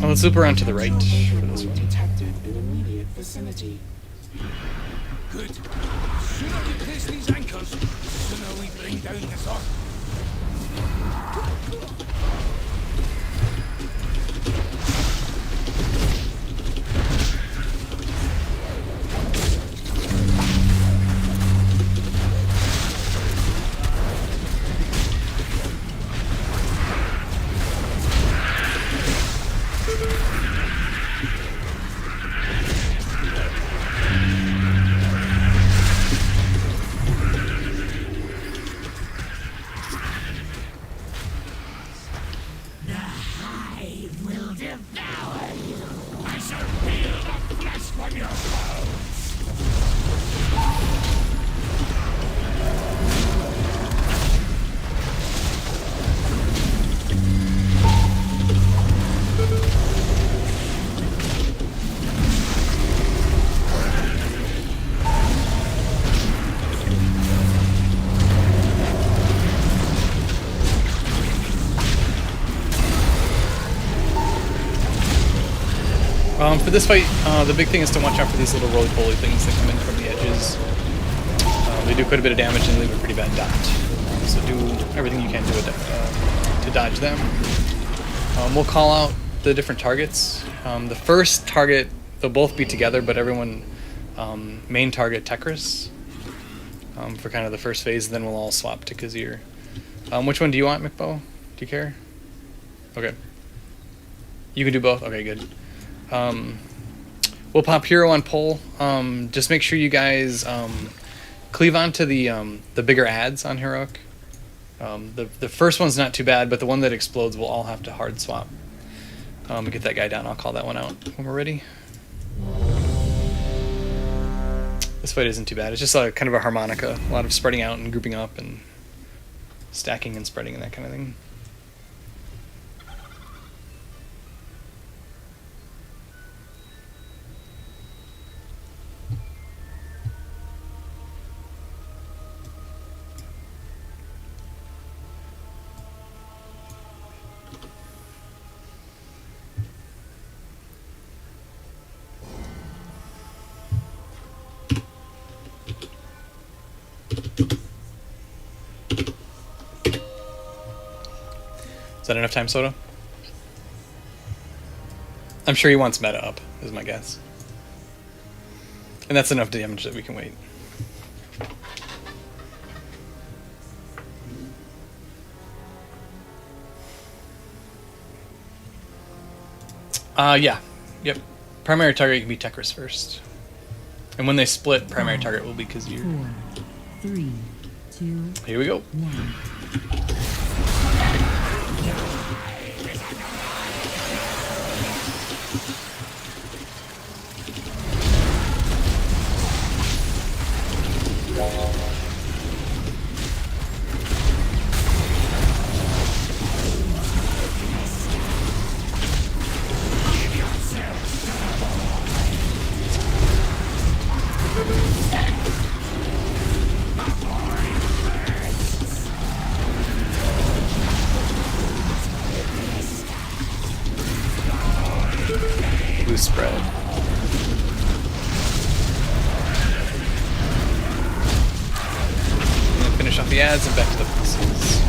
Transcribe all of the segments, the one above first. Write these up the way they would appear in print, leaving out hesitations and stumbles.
let's loop around to the right for this one. Detected in immediate vicinity. Good. Sooner we place these anchors, sooner we bring down the thought. For this fight, the big thing is to watch out for these little roly-poly things that come in from the edges. They do quite a bit of damage and leave a pretty bad dot. So do everything you can do to dodge them. We'll call out the different targets. The first target, they'll both be together, but everyone main target Tekris for kind of the first phase, and then we'll all swap to Kazir. Which one do you want, McBo? Do you care? Okay. You can do both? Okay, good. We'll pop hero on pole. Just make sure you guys cleave onto the bigger ads on heroic. The first one's not too bad, but the one that explodes we'll all have to hard swap. Get that guy down. I'll call that one out when we're ready. This fight isn't too bad. It's just kind of a harmonica. A lot of spreading out and grouping up and stacking and spreading and that kind of thing. Is that enough time, Soda? I'm sure he wants meta up, is my guess. And that's enough damage that we can wait. Yeah. Yep. Primary target can be Tekris first. And when they split, primary target will be Kazir. 4, 3, 2, Here we go. 1. Loose spread. And then finish off the ads and back to the pieces.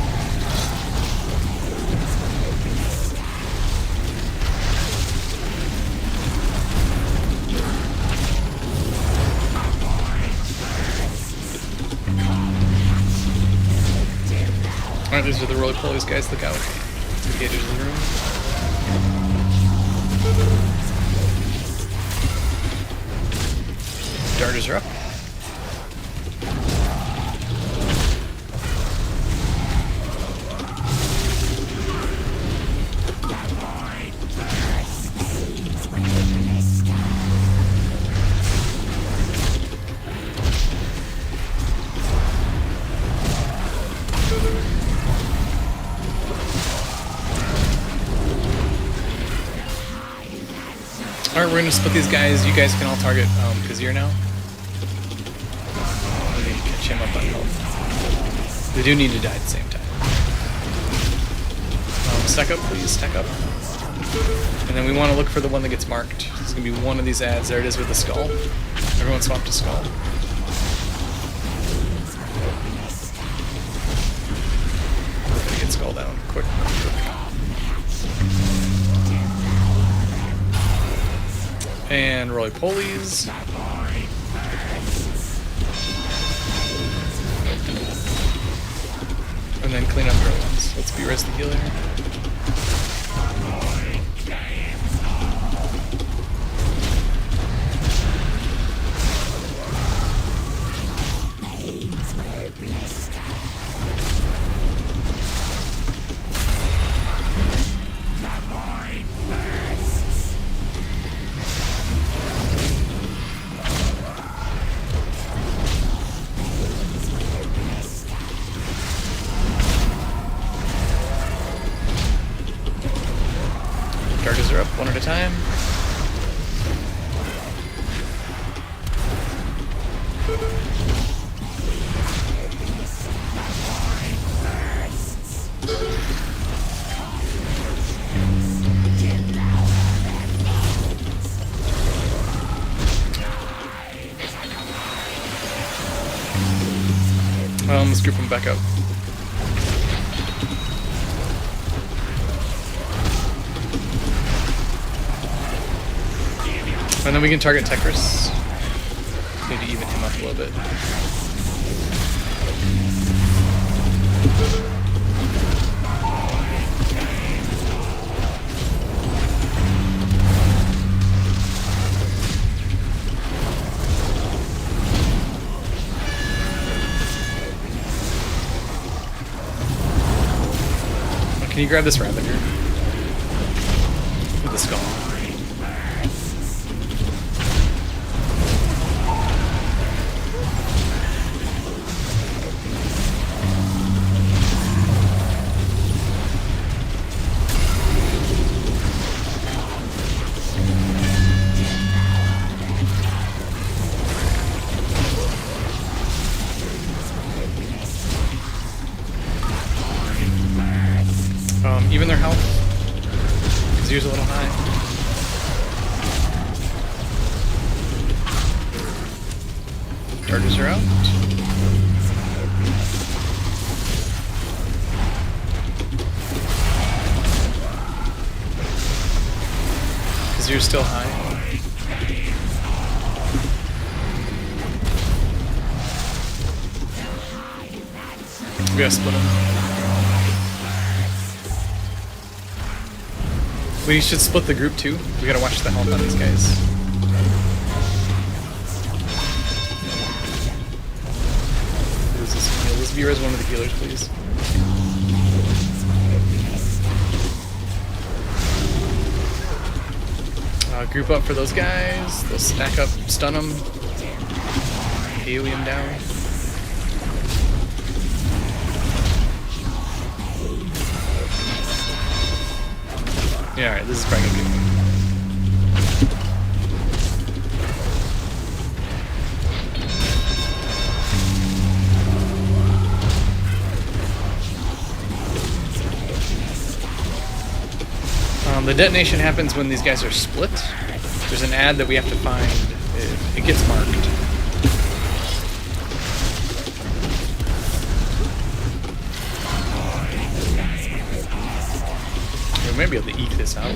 Alright, these are the roly-polies, guys. Look out. The gate of the room. Darters are up. Alright, we're gonna split these guys. You guys can all target Kazir now. We need to catch him up on health. They do need to die at the same time. Stack up, please. Stack up. And then we want to look for the one that gets marked. This is going to be one of these ads. There it is with the skull. Everyone swap to skull. We're going to get skull down quick. And roly-polies. And then clean up the other ones. Let's be-res the healer. Charges are up one at a time. Let's group them back up. And then we can target Tekris. Need to even him up a little bit. Can you grab this Ravager? With the skull. Even their health is usually a little high. Charges are out. Because you're still high. We gotta split them. We should split the group too. We gotta watch the health on these guys. Let's V-res one of the healers, please. Group up for those guys. They'll stack up, stun them. AoE them down. Yeah, alright, this is probably gonna be good. The detonation happens when these guys are split. There's an ad that we have to find. It gets marked. We may be able to eke this out.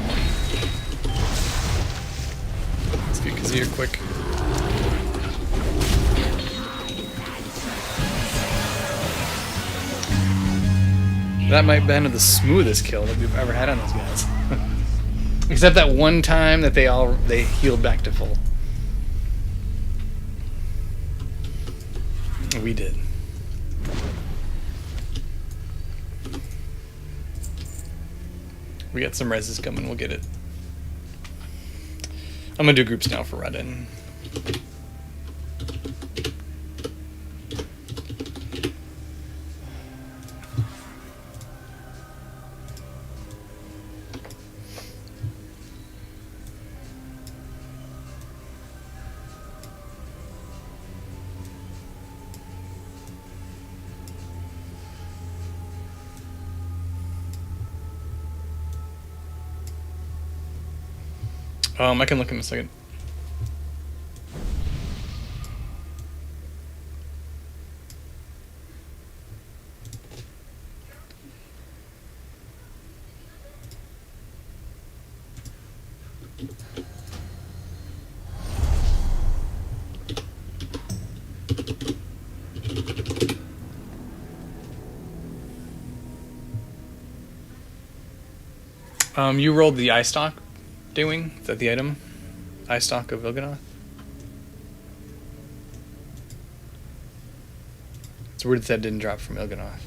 Let's get Kazir quick. That might have been the smoothest kill that we've ever had on those guys. Except that one time that they healed back to full. We did. We got some reses coming, we'll get it. I'm gonna do groups now for Redden. I can look in a second. You rolled the eye stock, Daywing? Is that the item? Eye stock of Il'gynoth? It's weird that didn't drop from Il'gynoth.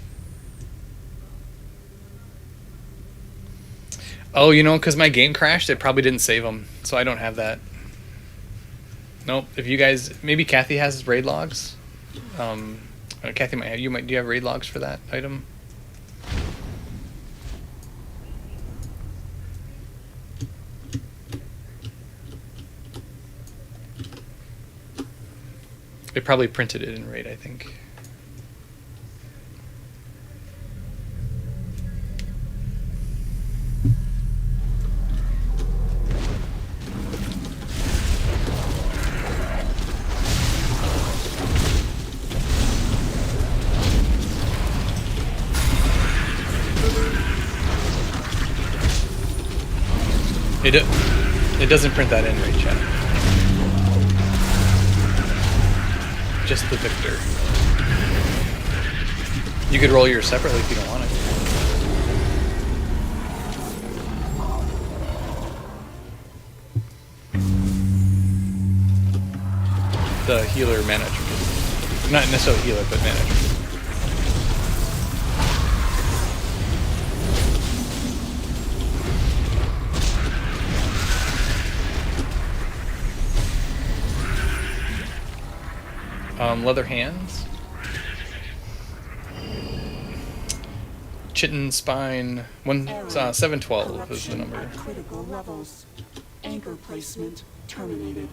Oh, you know, because my game crashed, it probably didn't save them, so I don't have that. Nope. If you guys, maybe Kathy has raid logs. Kathy might have. Do you have raid logs for that item? They probably printed it in raid, I think. It doesn't print that in raid chat. Just the victor. You could roll yours separately if you don't want it. The healer mana attribute. Not necessarily healer, but mana attribute. Leather hands. Chitin spine. 712 is the number. At critical levels. Anchor placement terminated.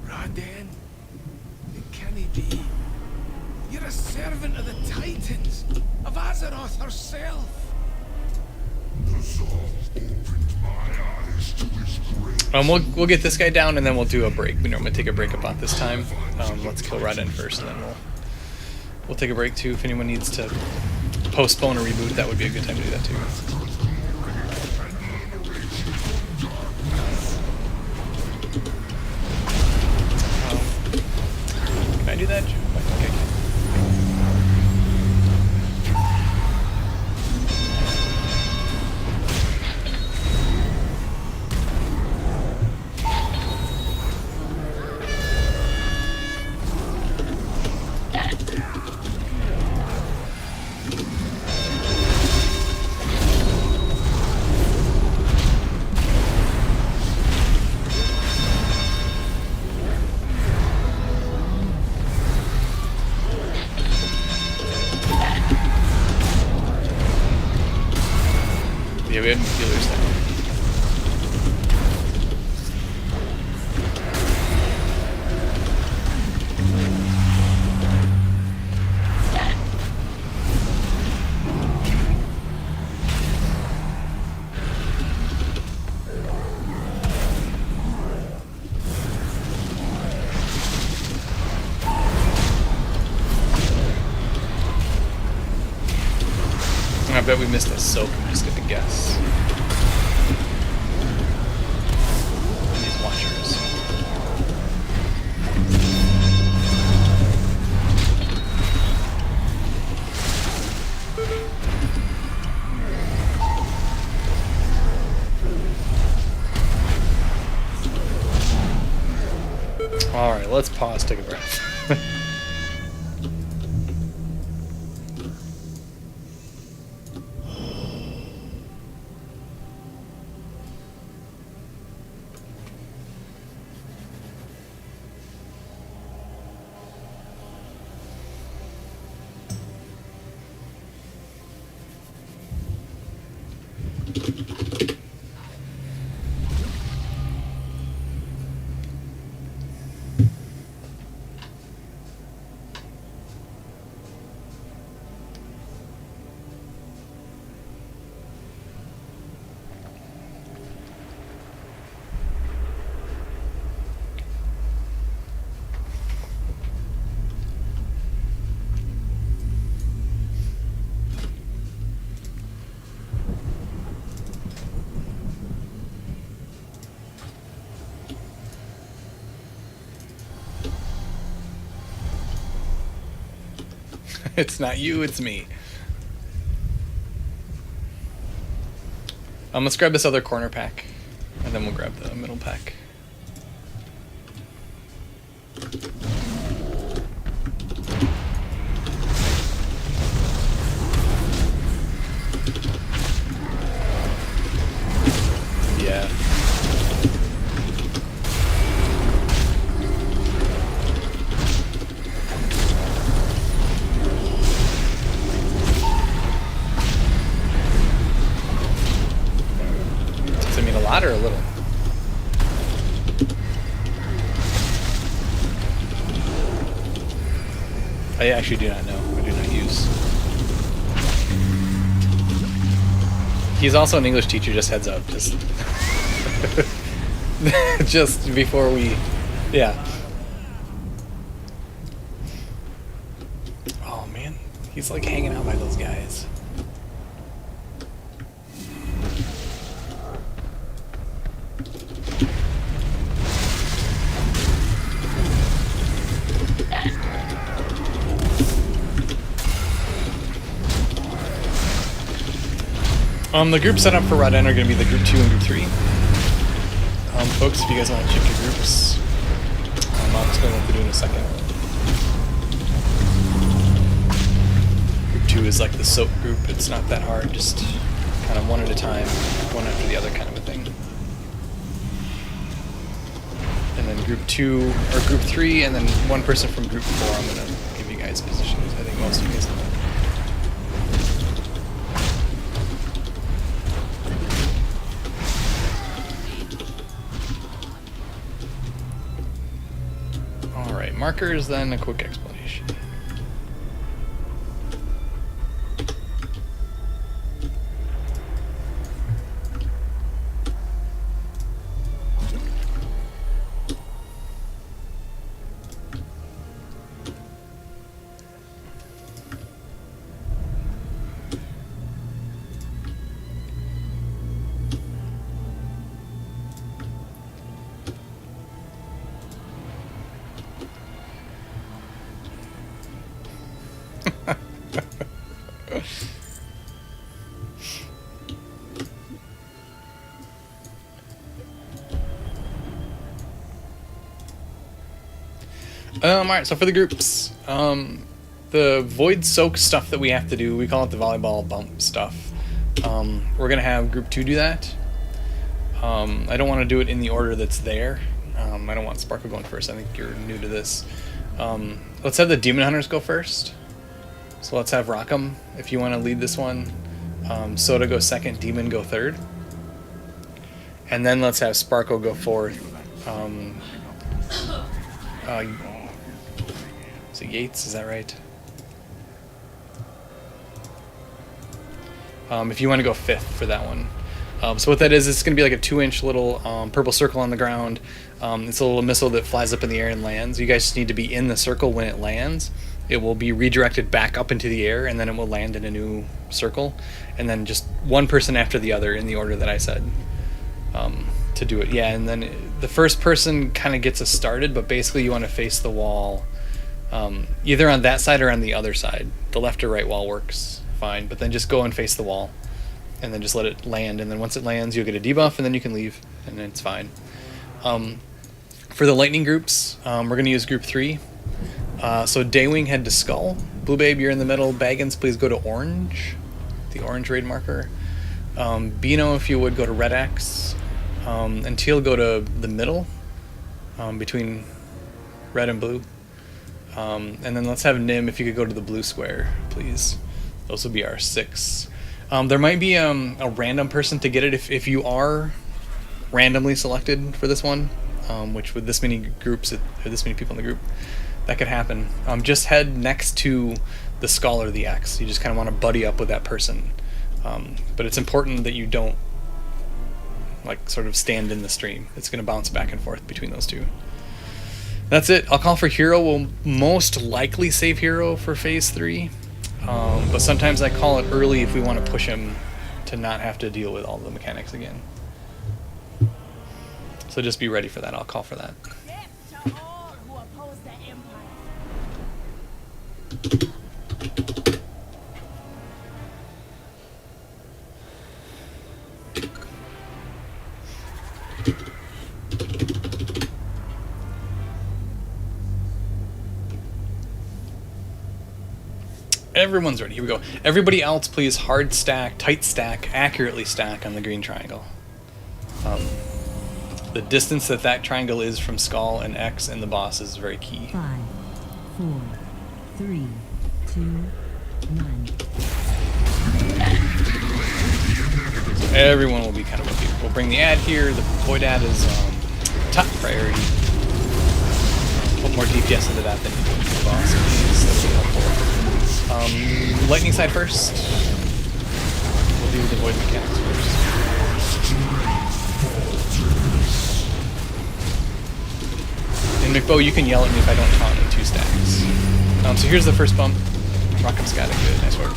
Raden, it can't be. You're a servant of the Titans, of Azeroth herself. We'll get this guy down and then we'll do a break. We normally take a break about this time. Let's kill Raden first, and then we'll take a break too. If anyone needs to postpone a reboot, that would be a good time to do that too. Can I do that? I think I can. Yeah, we have healers there. I bet we missed a soak. I'm just gonna guess. These watchers. All right, let's pause, take a breath. It's not you, it's me. Let's grab this other corner pack, and then we'll grab the middle pack. Yeah. Does it mean a lot or a little? I actually do not know. I do not use. He's also an English teacher, just heads up. Just just before we... Yeah. Oh man, he's like hanging out by those guys. The group setup for Rod N are going to be the group 2 and group 3. Folks, if you guys want to check your groups, I'll explain what to do in a second. Group 2 is like the soap group. It's not that hard, just kind of one at a time, one after the other kind of a thing. And then group 2, or group 3, and then one person from group 4, I'm going to give you guys positions. I think most of you guys know that. Markers, then a quick explanation. Alright, so for the groups, the Void Soak stuff that we have to do, we call it the volleyball bump stuff. We're going to have group 2 do that. I don't want to do it in the order that's there. I don't want Sparkle going first. I think you're new to this. Let's have the Demon Hunters go first. So let's have Rockham, if you want to lead this one. Soda go second, Demon go third. And then let's have Sparkle go fourth. Is it Yates? Is that right? If you want to go fifth for that one. So what that is, it's going to be like a 2-inch little purple circle on the ground. It's a little missile that flies up in the air and lands. You guys just need to be in the circle when it lands. It will be redirected back up into the air, and then it will land in a new circle. And then just one person after the other in the order that I said to do it. Yeah, and then the first person kind of gets us started, but basically you want to face the wall either on that side or on the other side. The left or right wall works fine, but then just go and face the wall. And then just let it land, and then once it lands, you'll get a debuff, and then you can leave, and it's fine. For the lightning groups, we're going to use group 3. So Daywing head to Skull. Blue Babe, you're in the middle. Baggins, please go to Orange, the orange raid marker. Beano, if you would, go to Red X. And Teal, go to the middle, between red and blue. And then let's have Nim, if you could go to the blue square, please. Those will be our 6. There might be a random person to get it if you are randomly selected for this one, which with this many groups, or this many people in the group, that could happen. Just head next to the Skull or the X. You just kind of want to buddy up with that person. But it's important that you don't like sort of stand in the stream. It's going to bounce back and forth between those two. That's it. I'll call for Hero. We'll most likely save Hero for phase 3. But sometimes I call it early if we want to push him to not have to deal with all the mechanics again. So just be ready for that. I'll call for that. Death to all who oppose the Empire. Everyone's ready. Here we go. Everybody else, please hard stack, tight stack, accurately stack on the green triangle. The distance that that triangle is from Skull and X and the boss is very key. 5, 4, 3, 2, 1. So everyone will be kind of okay. We'll bring the ad here. The void ad is top priority. Put more DPS into that than you do into the boss, please. That'll be helpful. Lightning side first. We'll do the void mechanics first. And McBow, you can yell at me if I don't taunt in 2 stacks. So here's the first bump. Rock'em Scatic, good, nice work.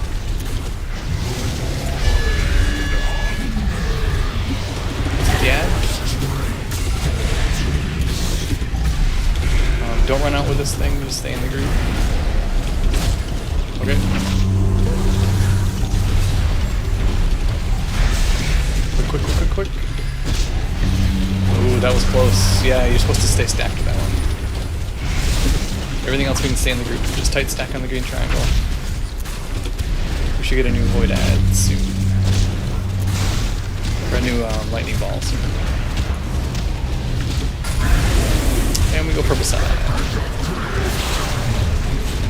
Yeah. Don't run out with this thing, just stay in the group. Okay. Quick. Ooh, that was close. Yeah, you're supposed to stay stacked with that one. Everything else we can stay in the group. Just tight stack on the green triangle. We should get a new void ad soon. Or a new lightning ball soon. And we go purple side.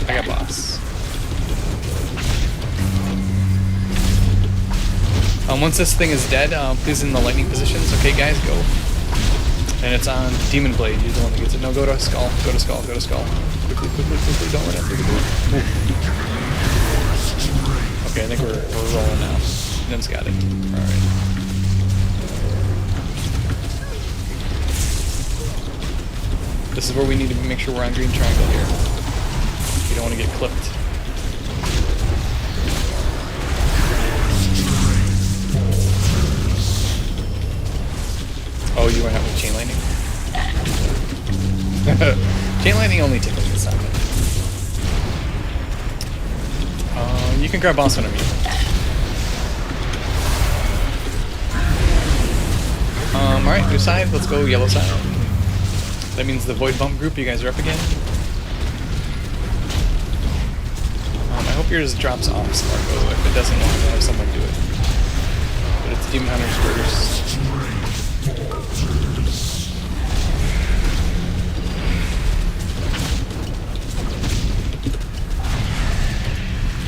I got boss. Once this thing is dead, please in the lightning positions. Okay, guys, go. And it's on Demon Blade. You're the one that gets it. No, go to Skull. Go to Skull. Go to Skull. Quickly. Don't run out through the door. Okay, I think we're rolling now. Nim's got it. Alright. This is where we need to make sure we're on green triangle here. You don't want to get clipped. Oh, you went out with chain lightning? Chain lightning only tickles the side. You can grab boss whenever you want. Alright, new side. Let's go yellow side. That means the void bump group, you guys are up again. I hope yours drops off Sparko. If it doesn't want to have someone do it. But it's Demon Hunters first.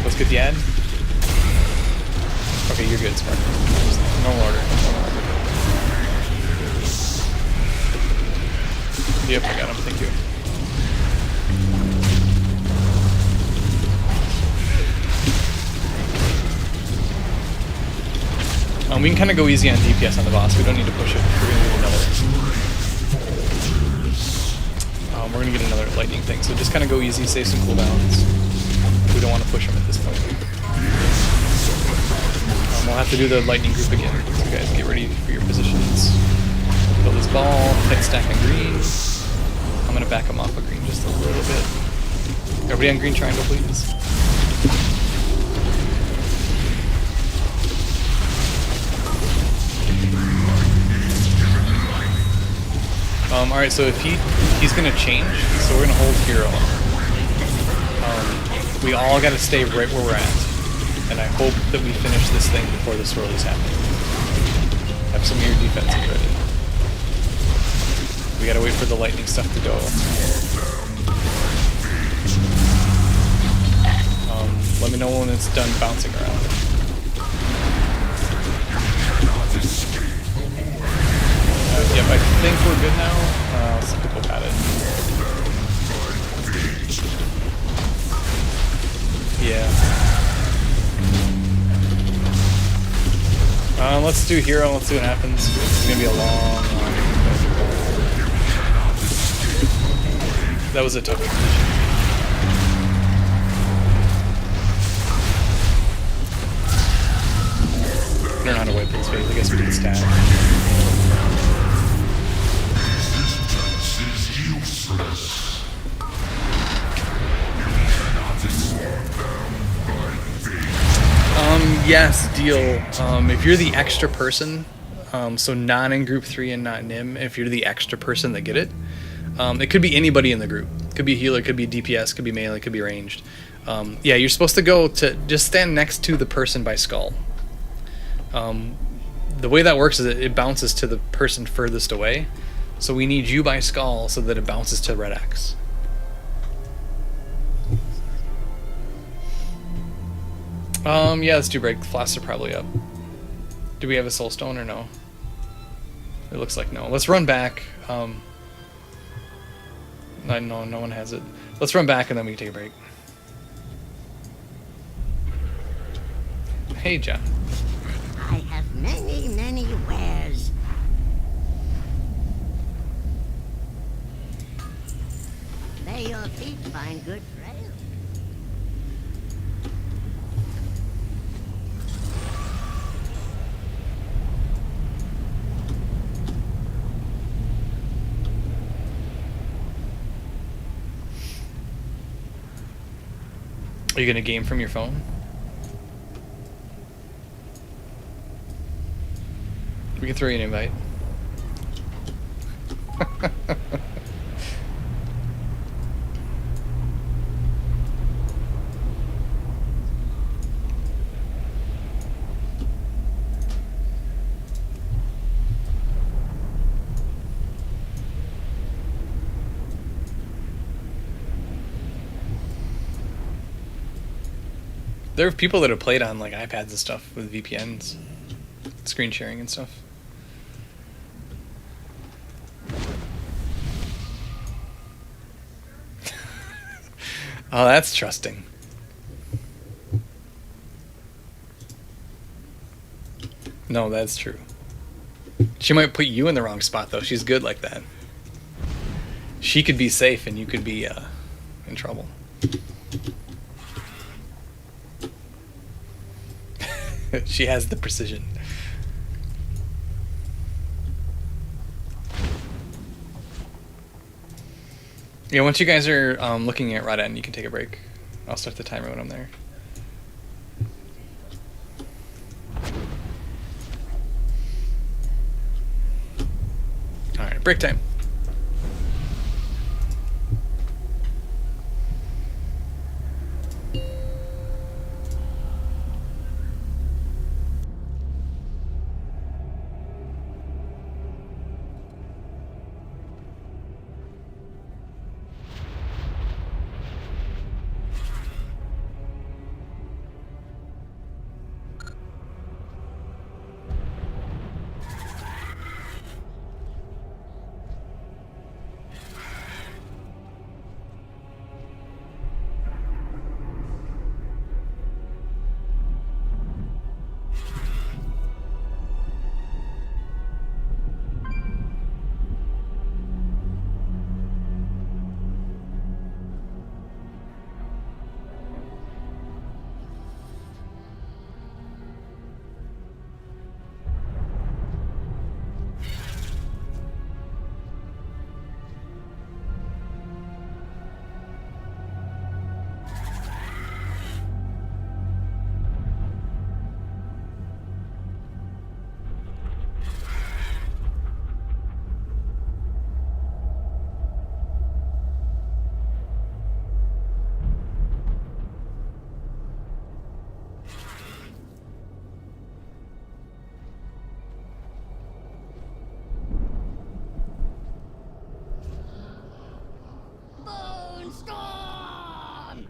Let's get the ad. Okay, you're good, Sparko. Normal order. Yep, I got him. Thank you. We can kind of go easy on DPS on the boss. We don't need to push it. We're gonna get another. We're gonna get another lightning thing. So just kind of go easy, save some cooldowns. We don't want to push him at this point. We'll have to do the lightning group again. So you guys get ready for your positions. Build this ball. Tight stack on green. I'm gonna back him off of green just a little bit. Everybody on green triangle, please. Alright, so if he's gonna change, so we're gonna hold hero. We all gotta stay right where we're at. And I hope that we finish this thing before the swirlies happen. Have some of your defenses ready. We gotta wait for the lightning stuff to go. Let me know when it's done bouncing around. Yep, I think we're good now. Some people got it. Yeah. Let's do hero. Let's see what happens. It's gonna be a long. That was a tough decision. I don't know how to wipe this phase. I guess we did stat. Yes, deal. If you're the extra person, so not in group 3 and not Nim, if you're the extra person that get it, it could be anybody in the group. It could be healer, it could be DPS, it could be melee, it could be ranged. Yeah, you're supposed to go to just stand next to the person by skull. The way that works is it bounces to the person furthest away. So we need you by skull so that it bounces to red X. Yeah, let's do break. The flasks are probably up. Do we have a soul stone or no? It looks like no. Let's run back. No one has it. Let's run back and then we can take a break. Hey, John. I have many, many wares. May your feet find good trail. Are you gonna game from your phone? We can throw you an invite. There are people that have played on like iPads and stuff with VPNs, screen sharing and stuff. Oh, that's trusting. No, that's true. She might put you in the wrong spot though. She's good like that. She could be safe and you could be in trouble. She has the precision. Yeah, once you guys are looking at Rod End, you can take a break. I'll start the timer when I'm there. Alright, break time. Storm!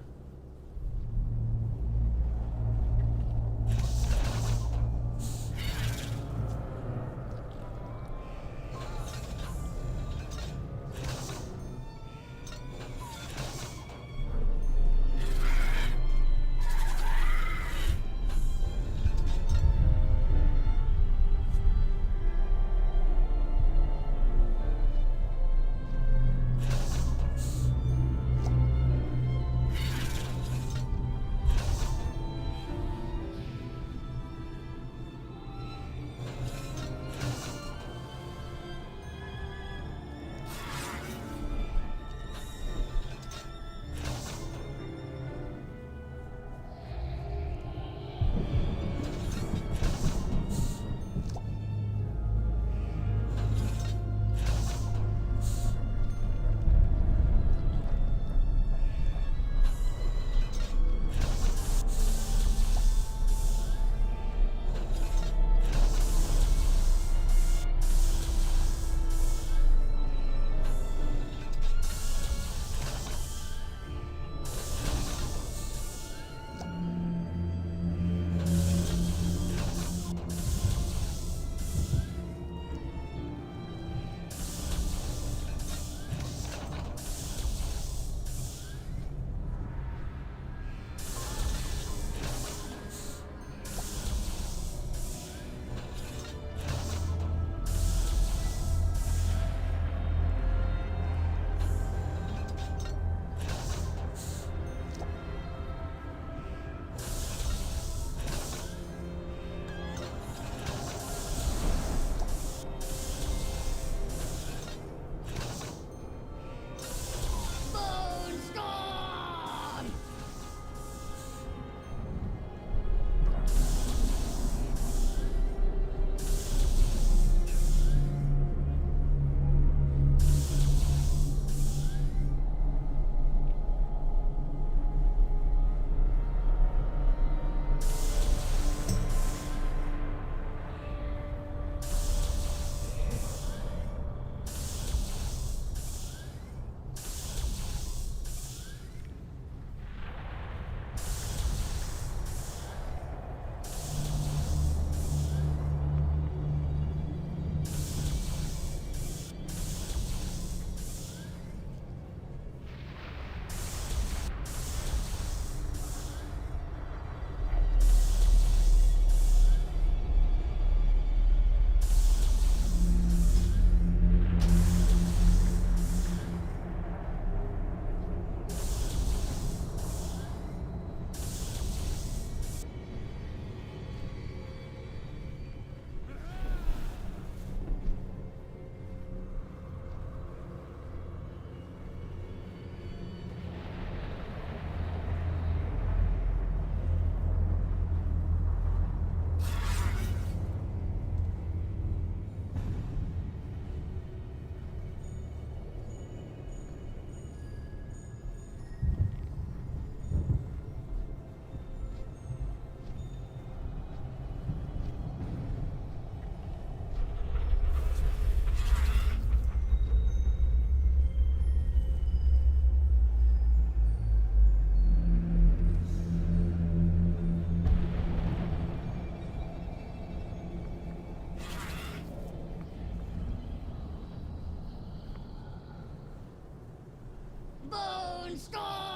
Bone Storm!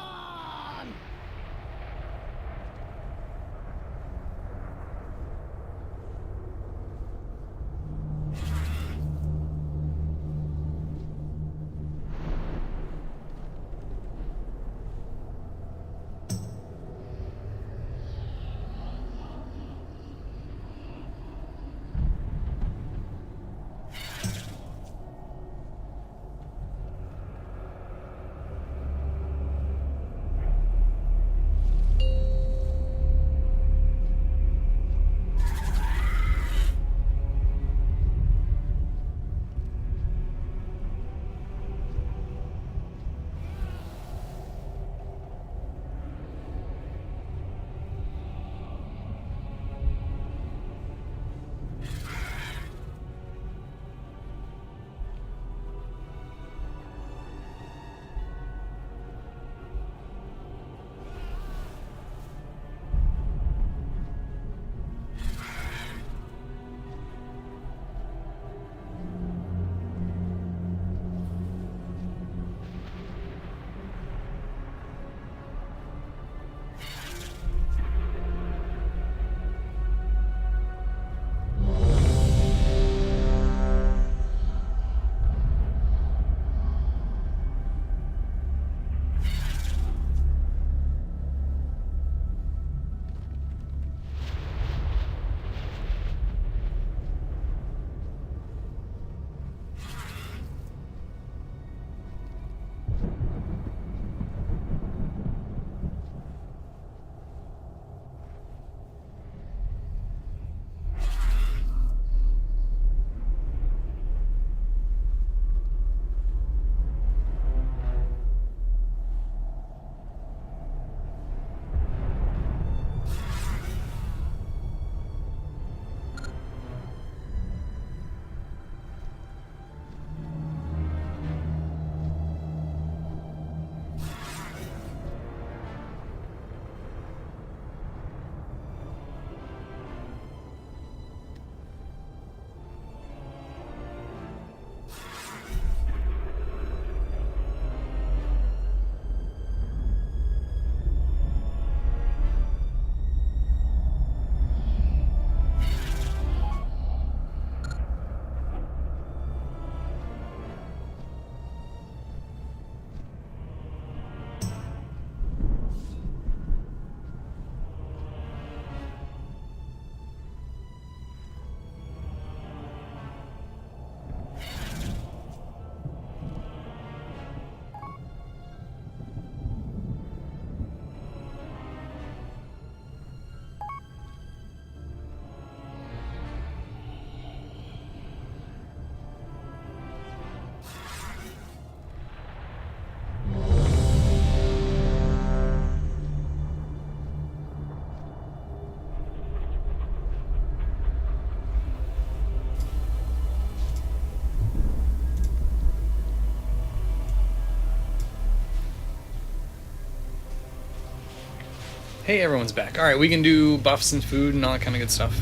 Hey, everyone's back. Alright, we can do buffs and food and all that kind of good stuff.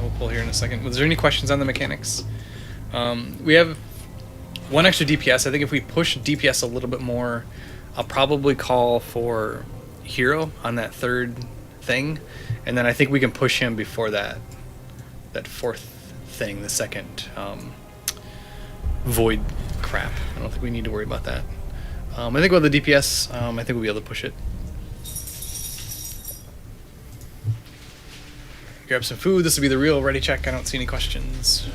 We'll pull here in a second. Was there any questions on the mechanics? We have one extra DPS. I think if we push DPS a little bit more, I'll probably call for Hero on that third thing. And then I think we can push him before that fourth thing, the second void crap. I don't think we need to worry about that. I think with the DPS, I think we'll be able to push it. Grab some food. This will be the real ready check. I don't see any questions.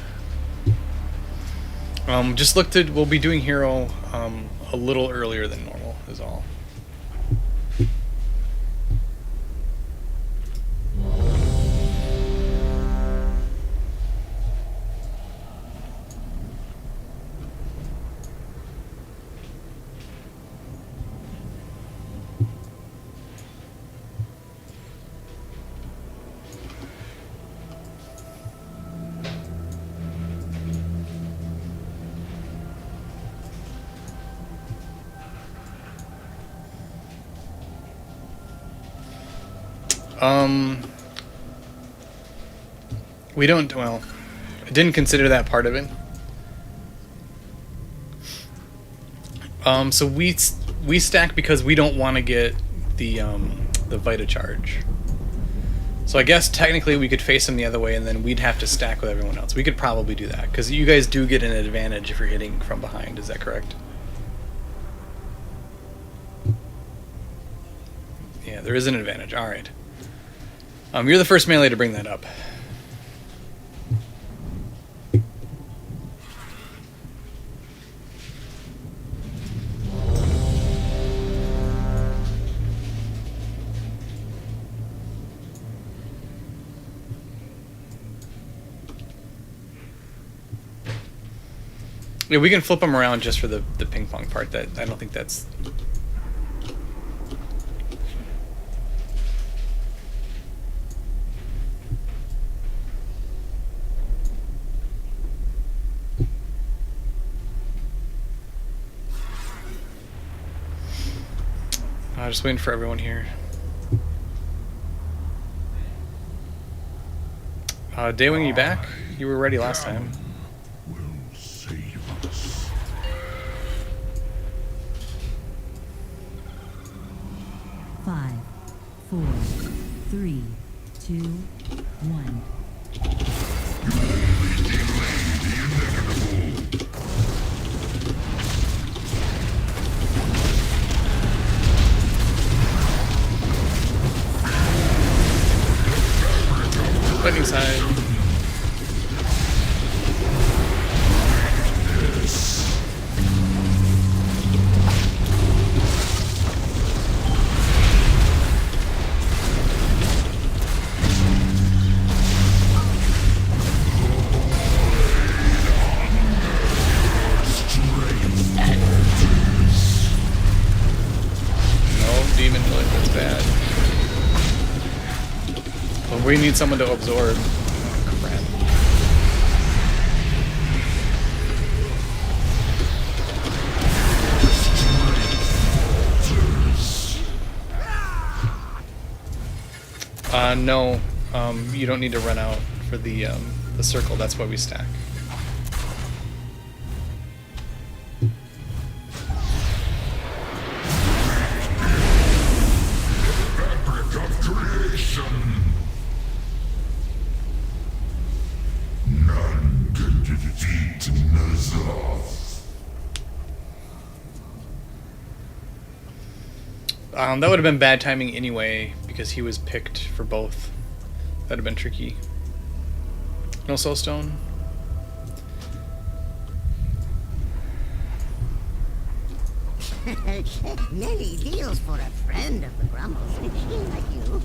Just looked at. We'll be doing Hero a little earlier than normal. Is all. We don't, well, I didn't consider that part of it. So we stack because we don't want to get the Vita charge. So I guess technically we could face them the other way, and then we'd have to stack with everyone else. We could probably do that, because you guys do get an advantage if you're hitting from behind. Is that correct? Yeah, there is an advantage. All right. You're the first melee to bring that up. Yeah, we can flip them around just for the ping pong part. That I don't think that's... Just waiting for everyone here. Daywing, you back? You were ready last time. Will save us. Five, 4, 3, 2, 1. Lightning side. No, demon really, that's bad. But we need someone to absorb. Oh, crap. No. You don't need to run out for the circle. That's why we stack. Fabric of creation. None can defeat Ny'alotha. That would have been bad timing anyway, because he was picked for both. That'd have been tricky. No soul stone. Many deals for a friend of the Grumbles, like you.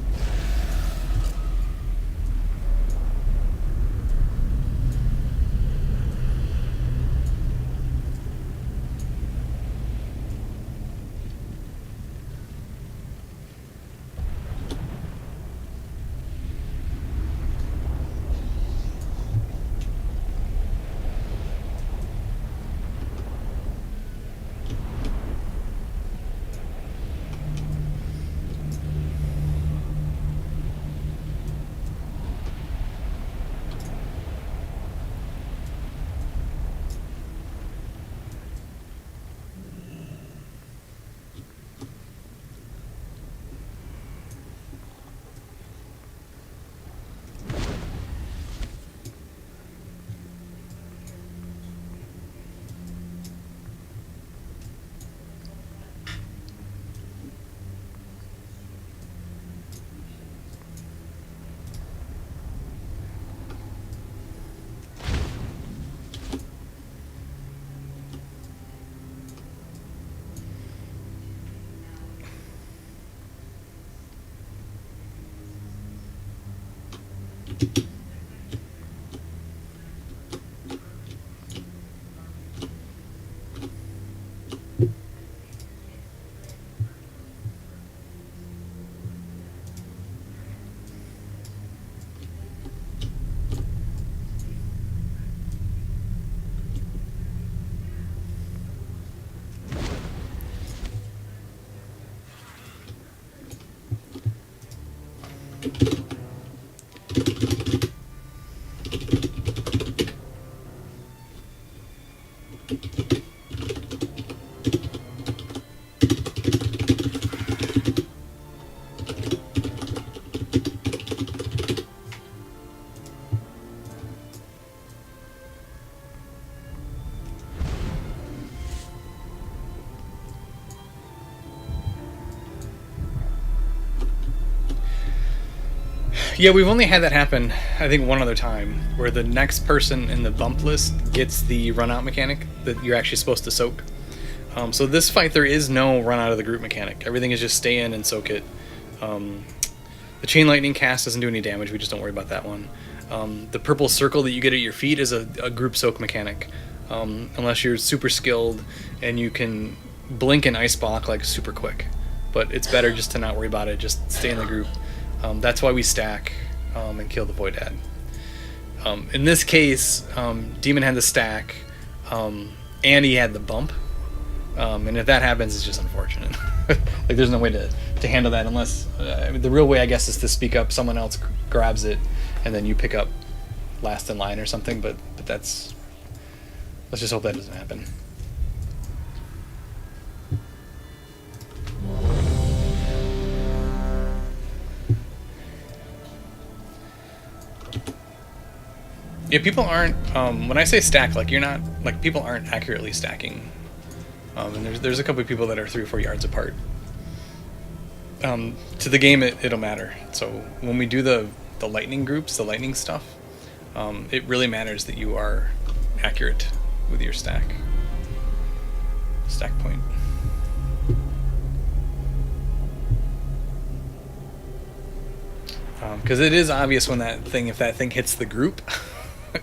Yeah, we've only had that happen, I think, one other time, where the next person in the bump list gets the run out mechanic that you're actually supposed to soak. So this fight, there is no run out of the group mechanic. Everything is just stay in and soak it. The chain lightning cast doesn't do any damage. We just don't worry about that one. The purple circle that you get at your feet is a group soak mechanic. Unless you're super skilled and you can blink and ice block like super quick. But it's better just to not worry about it. Just stay in the group. That's why we stack and kill the Void Ad. In this case, Demon had the stack and he had the bump. And if that happens, it's just unfortunate. Like, there's no way to handle that unless... I mean, the real way, I guess, is to speak up, someone else grabs it, and then you pick up last in line or something, but that's... Let's just hope that doesn't happen. Yeah, people aren't... when I say stack, like, you're not... Like, people aren't accurately stacking. And there's a couple of people that are 3 or 4 yards apart. To the game, it'll matter. So when we do the lightning groups, the lightning stuff, it really matters that you are accurate with your stack point. Because it is obvious when if that thing hits the group,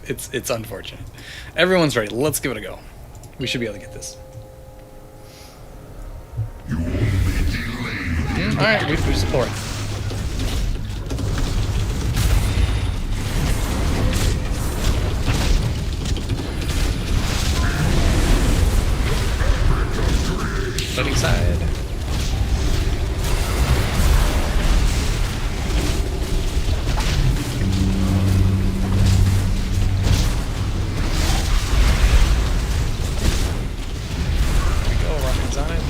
it's unfortunate. Everyone's ready. Let's give it a go. We should be able to get this. Alright, we just pour it. Floating side. There we go, rockets on it.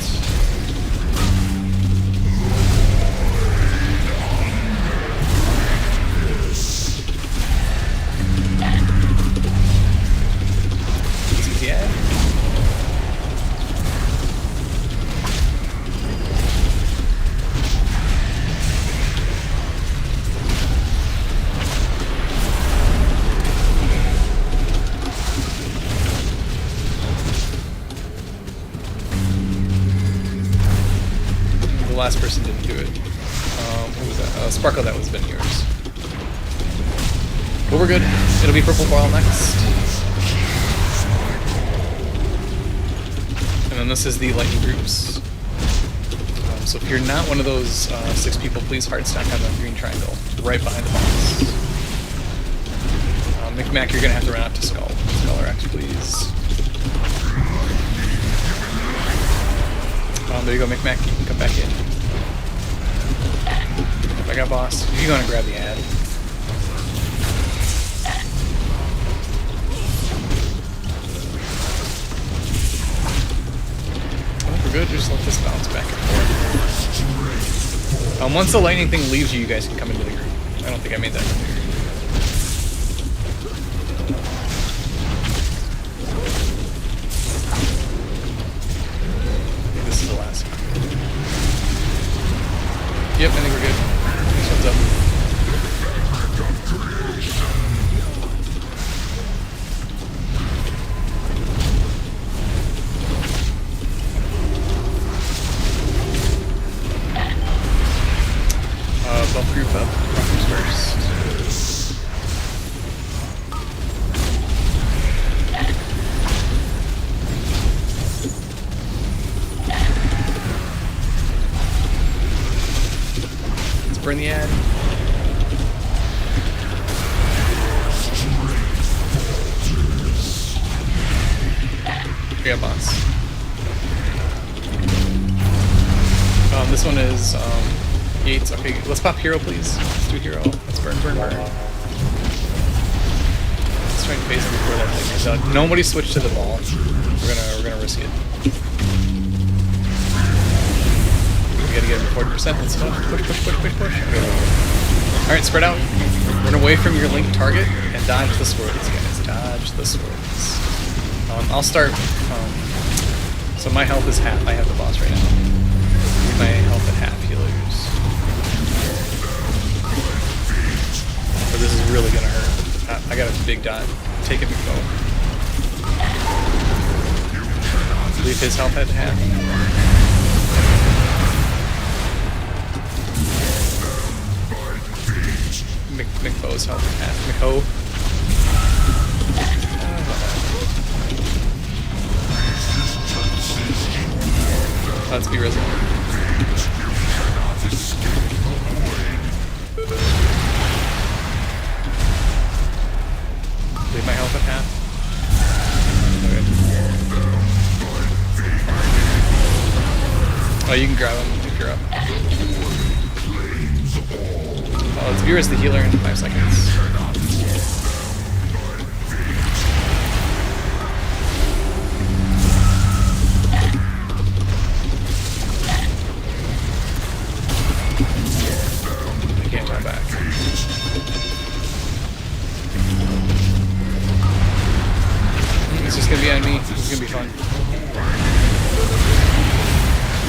Last person didn't do it. What was that? Sparkle, that was been yours. But we're good. It'll be purple ball next. And then this is the lightning groups. So if you're not one of those 6 people, please hard stack on the green triangle, right behind the box. McMac, you're gonna have to run out to Skull. Skull or X, please. There you go, McMac. You can come back in. I got boss. You gonna grab the ad. I think we're good. Just let this bounce back and forth. Once the lightning thing leaves you, you guys can come into the group. I don't think I made that clear. This is the last one. Yep, I think we're good. This one's up. Bump group up. Rockers first. Let's burn the ad. Yeah, boss. This one is Yates. Okay, let's pop hero, please. Let's do hero. Let's burn. Let's try and phase him before that thing is out. Nobody switch to the ball. We're gonna risk it. We gotta get him to 40%. Let's go. Push. All right, spread out. Run away from your linked target and dodge the swords, guys. Dodge the swords. I'll start. So my health is half. I have the boss right now. Leave my health at half, healers. big dot. Take it, McBow. Leave his health at half. McBow's health at half. McHo. Let's be resilient. Leave my health at half. Okay. Oh, you can grab him if you're up. Oh, let's Beerus the healer in 5 seconds. I can't turn back. It's just gonna be on me. It's gonna be fun.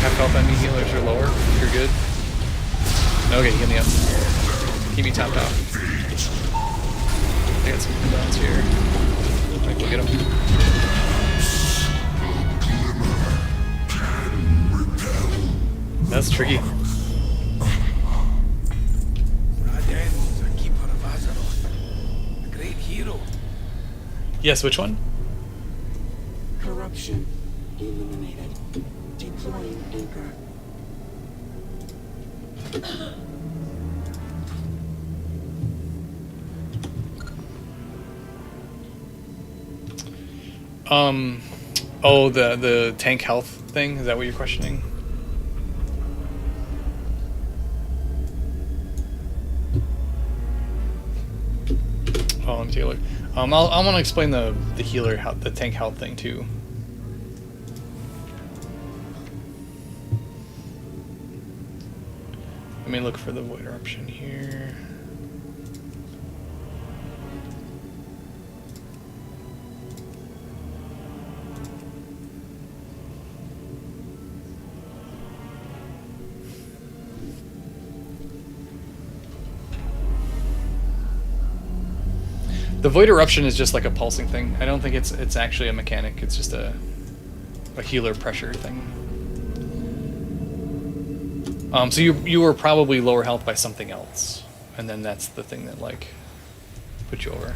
Half health on me, healers are lower. You're good. Okay, heal me up. Keep me topped off. I got some cooldowns here. Like, we'll get them. That's tricky. Raden's a keeper of Azeroth. A great hero. Yes, which one? Corruption eliminated. Deploying anchor. Oh, the tank health thing? Is that what you're questioning? Oh, let me take a look. I want to explain the healer, the tank health thing too. Let me look for the void eruption here. The void eruption is just like a pulsing thing. I don't think it's actually a mechanic. It's just a healer pressure thing. So you were probably lower health by something else, and then that's the thing that like put you over.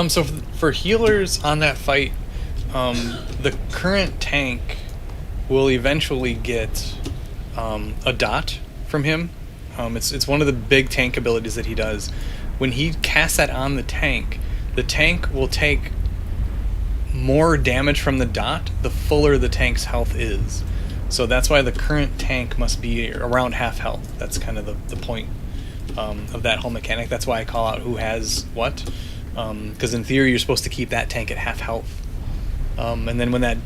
So for healers on that fight, the current tank will eventually get a dot from him. It's one of the big tank abilities that he does. When he casts that on the tank will take more damage from the dot the fuller the tank's health is. So that's why the current tank must be around half health. That's kind of the point of that whole mechanic. That's why I call out who has what. Because in theory you're supposed to keep that tank at half health, and then when that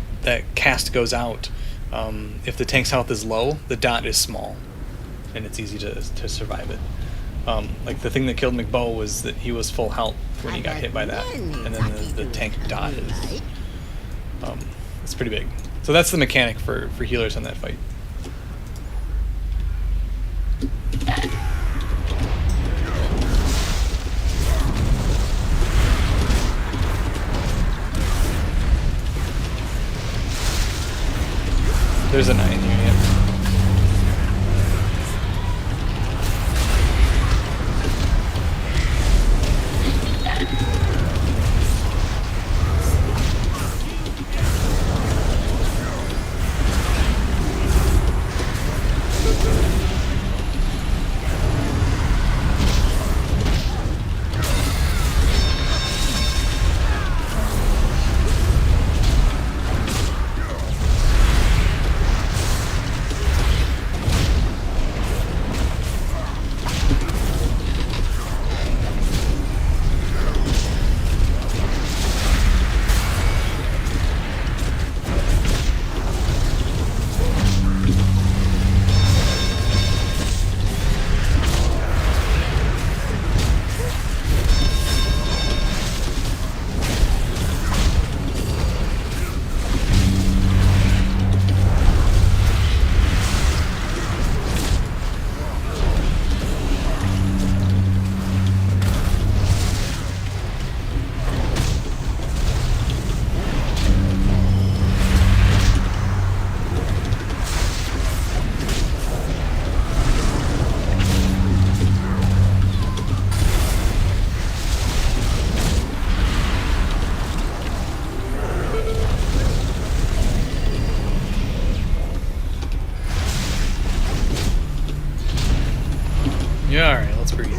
cast goes out, if the tank's health is low, the dot is small, and it's easy to survive it. Like the thing that killed McBow was that he was full health when he got hit by that, and then the tank dot is it's pretty big. So that's the mechanic for healers on that fight. There's a 9 here, yeah. Yeah, alright, let's breathe.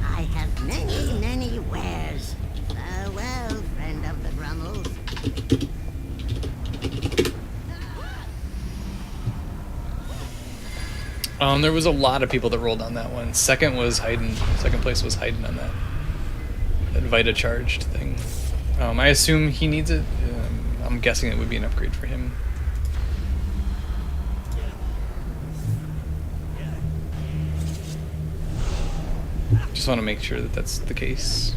I have many, many wares. Farewell, friend of the Grummles. There was a lot of people that rolled on that one. Second place was Hayden on that Vita charged thing. I assume he needs it. I'm guessing it would be an upgrade for him. Just want to make sure that that's the case.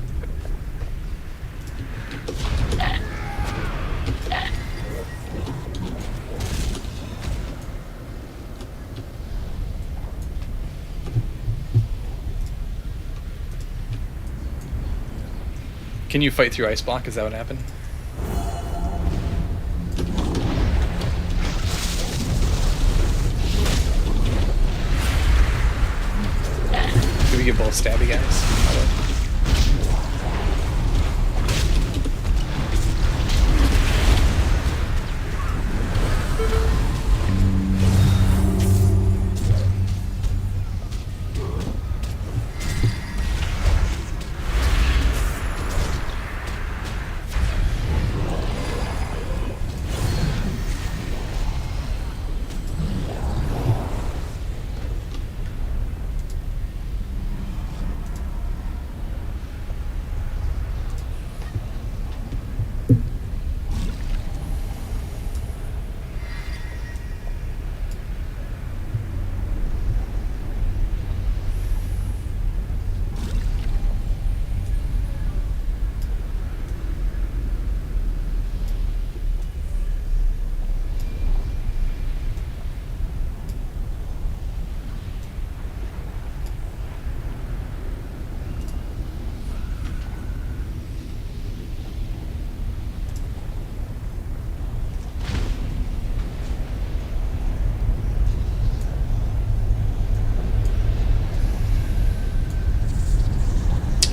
Can you fight through ice block? Is that what happened? Do we get both stabby guys? How about-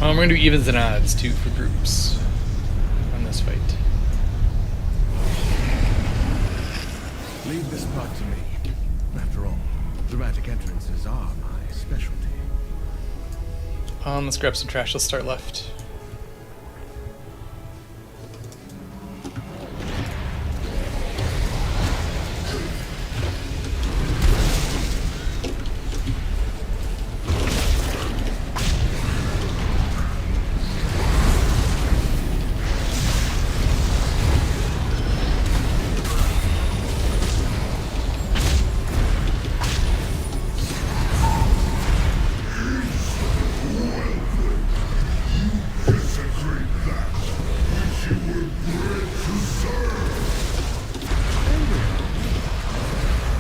We're gonna do evens and odds too for groups on this fight. Leave this part to me. After all, dramatic entrances are my specialty. Let's grab some trash. Let's start left.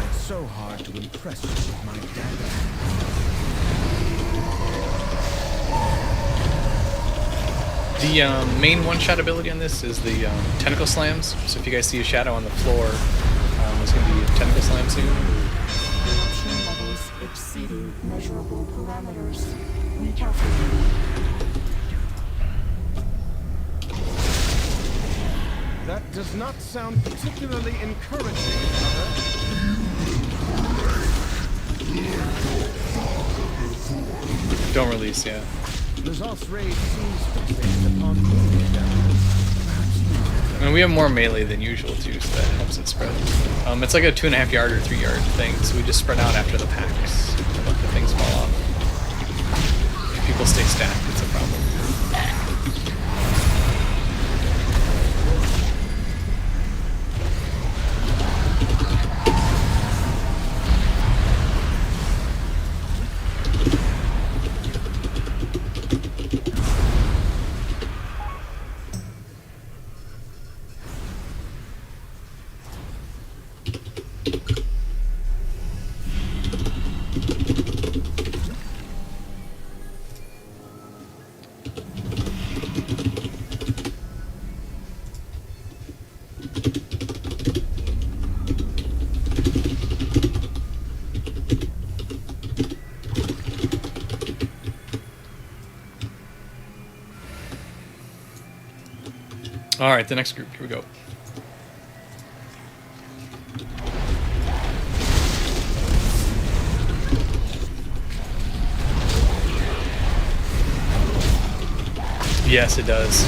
It's so hard to impress you with my dagger. The main one-shot ability on this is the tentacle slams. So if you guys see a shadow on the floor, there's going to be a tentacle slam soon. Corruption levels exceeding measurable parameters. Recalculating. That does not sound particularly encouraging, Mother. Don't release, yeah. L'Zos raid seems fixated upon moving damage. I mean, we have more melee than usual too, so that helps it spread. It's like a 2.5 yard or 3 yard thing, so we just spread out after the packs and let the things fall off. If people stay stacked, it's a problem. All right, the next group. Here we go. Yes, it does.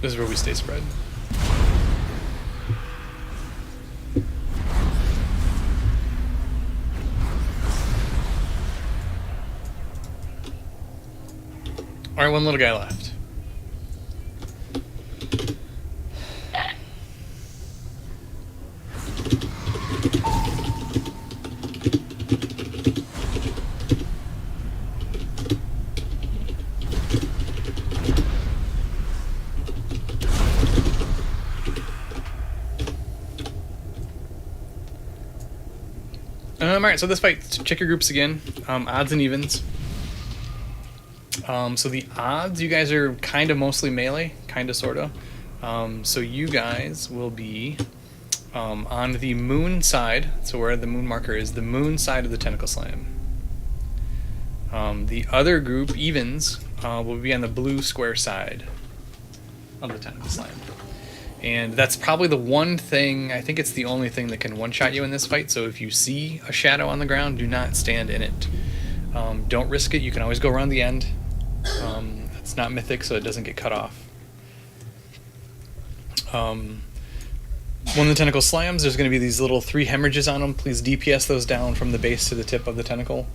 This is where we stay spread. All right, one little guy left. Alright, so this fight, check your groups again. Odds and evens. So the odds, you guys are kind of mostly melee, kind of, sort of. So you guys will be on the moon side, so where the moon marker is, the moon side of the tentacle slam. The other group, evens, will be on the blue square side of the tentacle slam. And that's probably the one thing, I think it's the only thing that can one-shot you in this fight, so if you see a shadow on the ground, do not stand in it. Don't risk it, you can always go around the end. It's not mythic, so it doesn't get cut off. When the tentacle slams, there's going to be these little 3 hemorrhages on them. Please DPS those down from the base to the tip of the tentacle.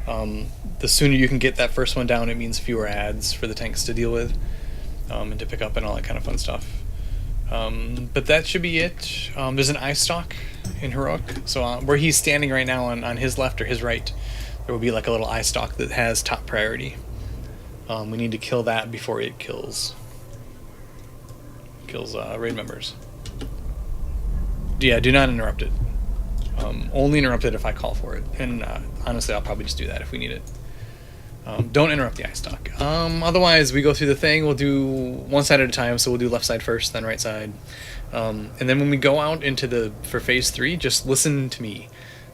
The sooner you can get that first one down, it means fewer adds for the tanks to deal with, and to pick up and all that kind of fun stuff. But that should be it. There's an eye stalk in Heroic, so where he's standing right now on his left or his right, there will be like a little eye stalk that has top priority. We need to kill that before it kills raid members. Yeah, do not interrupt it. Only interrupt it if I call for it, and honestly I'll probably just do that if we need it. Don't interrupt the eye stalk. Otherwise, we go through the thing. We'll do one side at a time. So we'll do left side first, then right side, and then when we go out into for phase 3, just listen to me.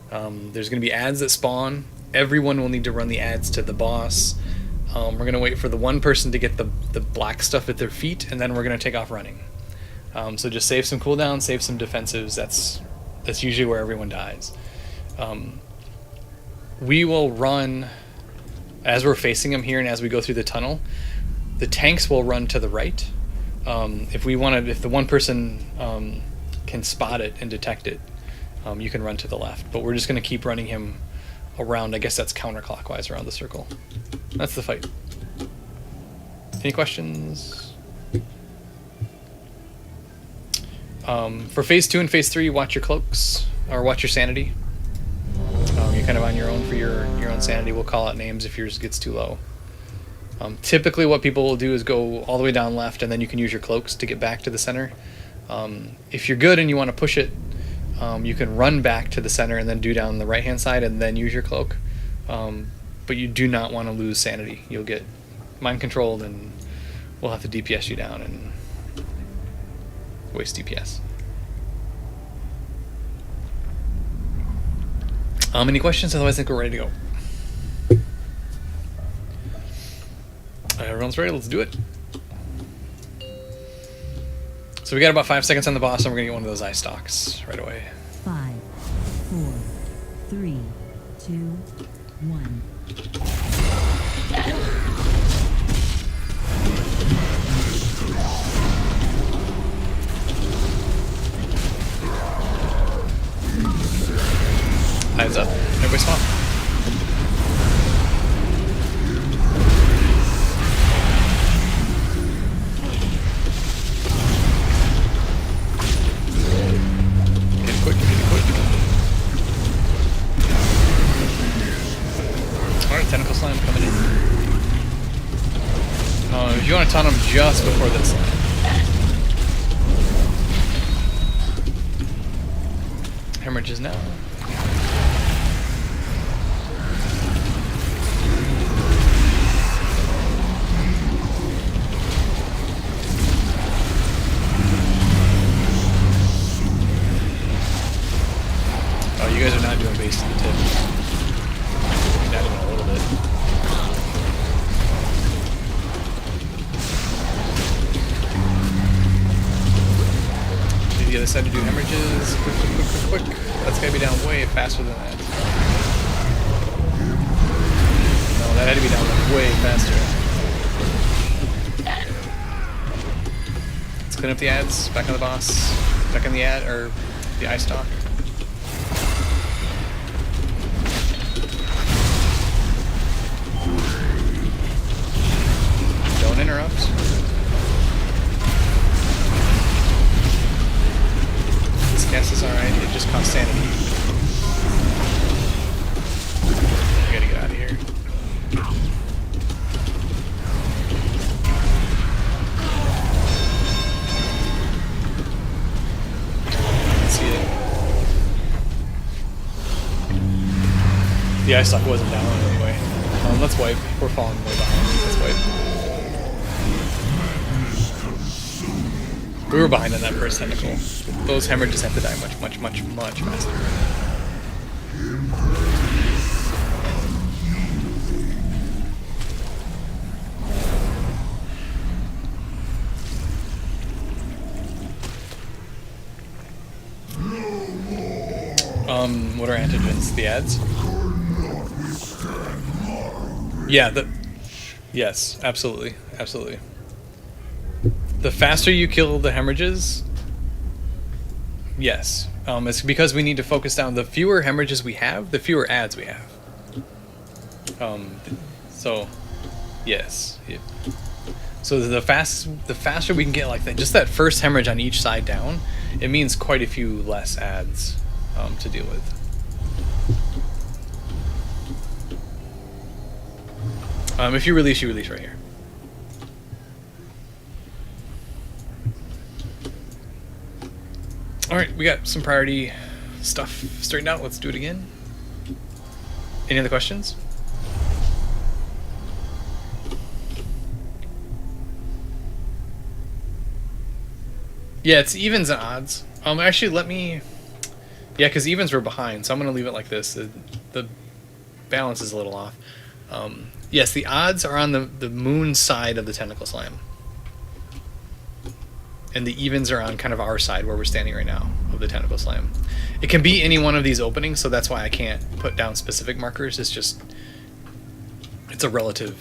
There's going to be ads that spawn. Everyone will need to run the ads to the boss. We're going to wait for the one person to get the black stuff at their feet, and then we're going to take off running. So just save some cooldowns, save some defensives. That's usually where everyone dies. We will run. As we're facing them here and as we go through the tunnel, the tanks will run to the right. If the one person can spot it and detect it, you can run to the left. But we're just going to keep running him around. I guess that's counterclockwise around the circle. That's the fight. Any questions? For phase 2 and phase 3, watch your cloaks, or watch your sanity. You're kind of on your own for your own sanity. We'll call out names if yours gets too low. Typically what people will do is go all the way down left, and then you can use your cloaks to get back to the center. If you're good and you want to push it, you can run back to the center and then do down the right hand side and then use your cloak. But you do not want to lose sanity. You'll get mind controlled and we'll have to DPS you down and waste DPS. Any questions? Otherwise, I think we're ready to go. Everyone's ready. Let's do it. So we got about 5 seconds on the boss, and we're gonna get one of those eye stalks right away. 5, 4, 3, 2, 1. Eyes up. Everybody swap. do want to taunt him just before this line. Hemorrhages now. Oh, you guys are not doing base to the tip. Not even a little bit. The other side to do hemorrhages. Quick, quick, quick, quick, quick. That's gotta be down way faster than that. No, that had to be down way faster. Let's clean up the ads. Back on the boss. Back on the ad, or the eye stock. Don't interrupt. Yes, it's alright. It just costs sanity. I gotta get out of here. Let's see it. The ice stock wasn't down anyway. Let's wipe. We're falling way behind. Let's wipe. We were behind on that first tentacle. Those hemorrhages have to die much, much, much, much faster. What are antigens? The ads? Yeah, yes, absolutely, absolutely. The faster you kill the hemorrhages, yes. It's because we need to focus down. The fewer hemorrhages we have, the fewer ads we have. So, yes. Yeah. So the faster we can get like that, just that first hemorrhage on each side down, it means quite a few less ads to deal with. If you release right here. Alright, we got some priority stuff straightened out. Let's do it again. Any other questions? Yeah, it's evens and odds. Actually, let me... Yeah, because evens were behind, so I'm going to leave it like this. The balance is a little off. Yes, the odds are on the moon side of the tentacle slam. And the evens are on kind of our side where we're standing right now of the tentacle slam. It can be any one of these openings, so that's why I can't put down specific markers. It's just... It's a relative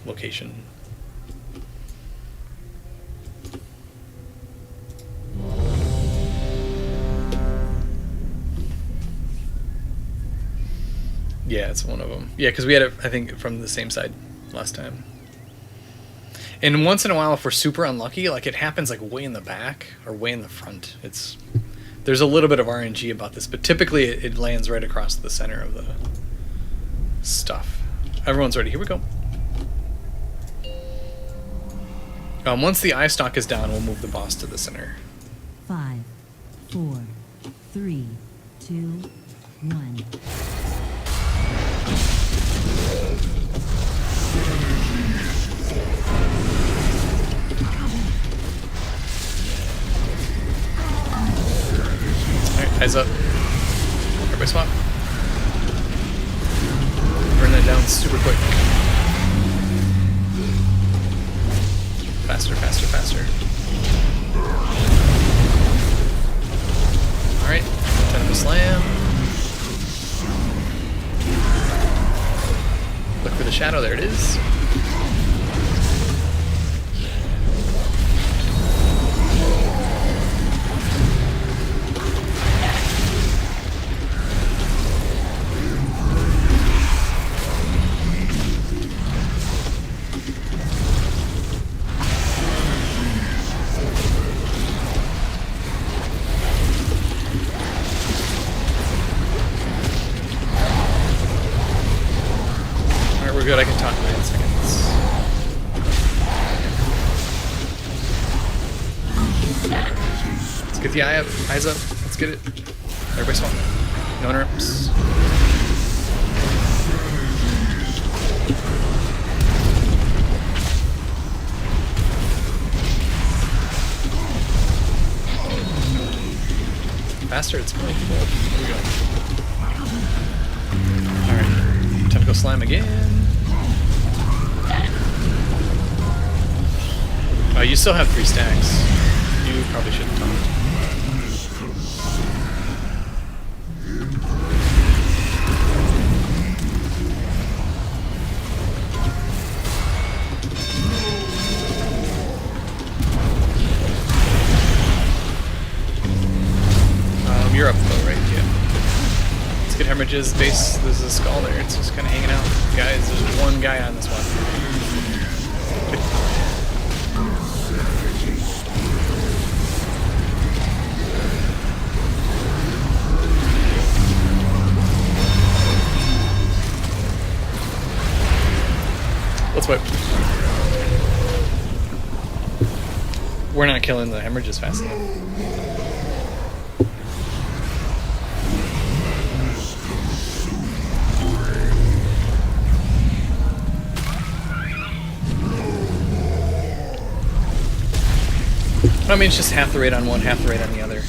location. Yeah, it's one of them. Yeah, because we had it, I think, from the same side last time. And once in a while, if we're super unlucky, like it happens like way in the back or way in the front. There's a little bit of RNG about this, but typically it lands right across the center of the stuff. Everyone's ready. Here we go. Once the eye stock is down, we'll move the boss to the center. 5, 4, 3, 2, 1. Alright, eyes up. Everybody swap. Burn that down super quick. Faster, faster, faster. Alright, tentacle slam. Look for the shadow, there it is. We're good, I can talk in 9 seconds. Get the eye up. Eyes up. Let's get it. Everybody swap. No interrupts. Faster, it's going. Here we go. Alright. Tentacle slam again. Oh, you still have 3 stacks. You probably shouldn't taunt. You're up though, right? Yeah. Let's get Hemorrhage's base. There's a skull there. It's just kind of hanging out. Guys, there's one guy on this one. Let's wipe. We're not killing the Hemorrhages fast enough. I mean, it's just half the rate on one, half the rate on the other.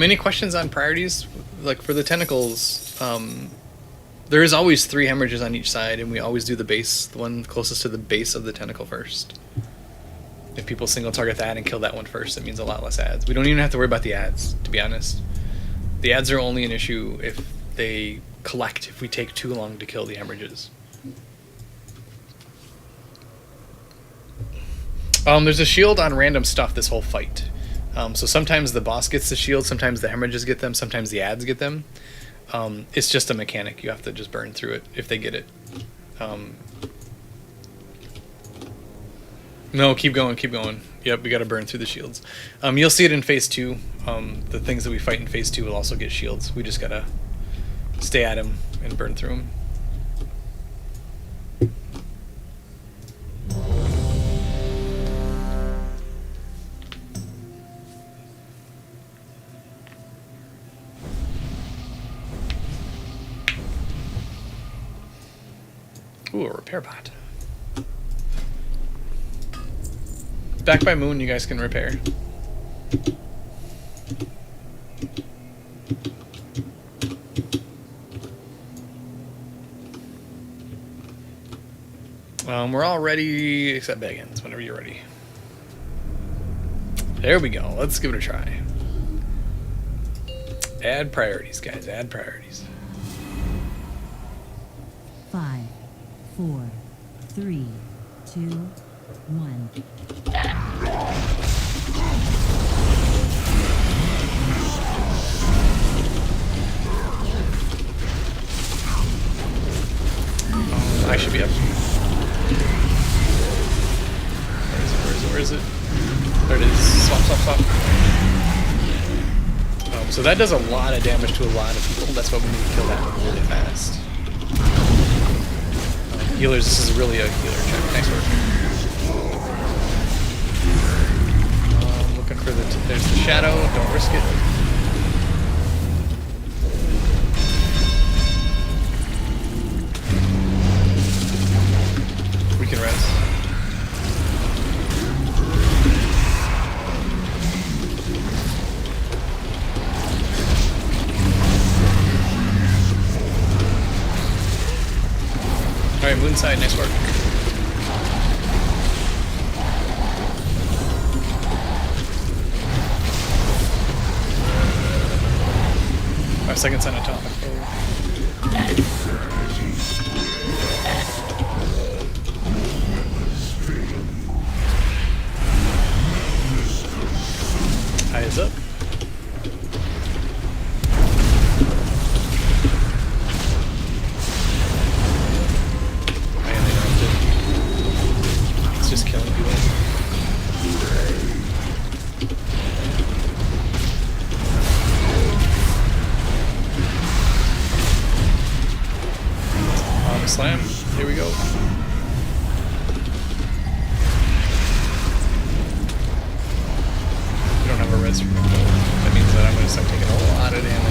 Any questions on priorities? Like for the tentacles, there is always 3 hemorrhages on each side, and we always do the base, the one closest to the base of the tentacle first. If people single target that and kill that one first, it means a lot less ads. We don't even have to worry about the ads, to be honest. The ads are only an issue if they collect, if we take too long to kill the hemorrhages. There's a shield on random stuff this whole fight. So sometimes the boss gets the shield, sometimes the hemorrhages get them, sometimes the ads get them. It's just a mechanic. You have to just burn through it if they get it. No, keep going, keep going. Yep, we gotta burn through the shields. You'll see it in phase 2. The things that we fight in phase 2 will also get shields. We just gotta stay at them and burn through them. Ooh, a repair bot. Back by Moon, you guys can repair. We're all ready, except Baggins, whenever you're ready. There we go. Let's give it a try. Add priorities, guys. Add priorities. 5, 4, 3, 2, 1. I should be up. Where is it? There it is. Swap, swap, swap. So that does a lot of damage to a lot of people. That's why we need to kill that really fast. Healers, this is really a healer check. Nice work. Looking for there's the shadow. Don't risk it. We can rest. Alright, Moonside, nice work. Our second son atomic. Eyes up. slam. Here we go. We don't have a res from it, though. That means that I'm going to start taking a lot of damage.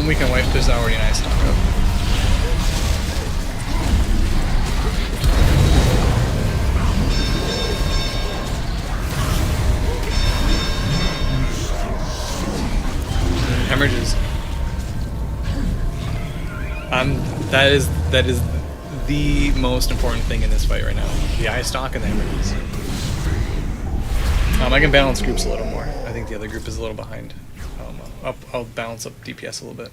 We can wipe. There's already an ice knock up. Hemorrhages. That is the most important thing in this fight right now. The ice knock and the hemorrhages. I can balance groups a little more. I think the other group is a little behind. I'll balance up DPS a little bit.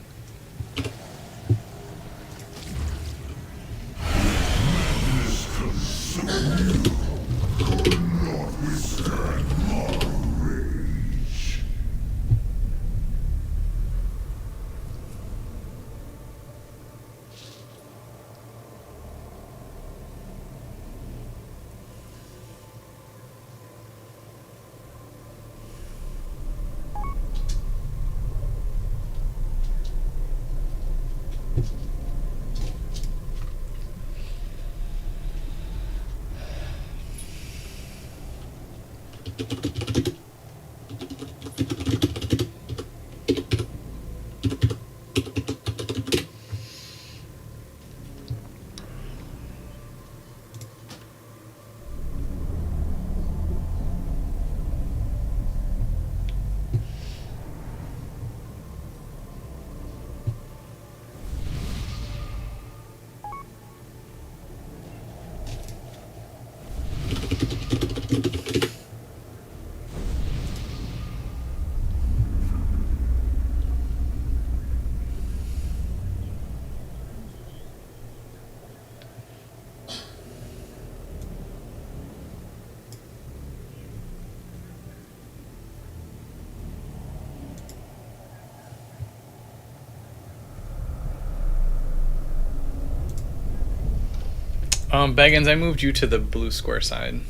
Baggins, I moved you to the blue square side.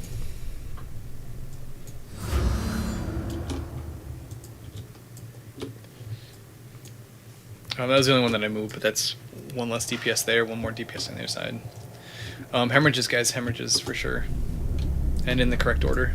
That was the only one that I moved, but that's one less DPS there, one more DPS on the other side. Hemorrhages, guys, hemorrhages for sure. And in the correct order.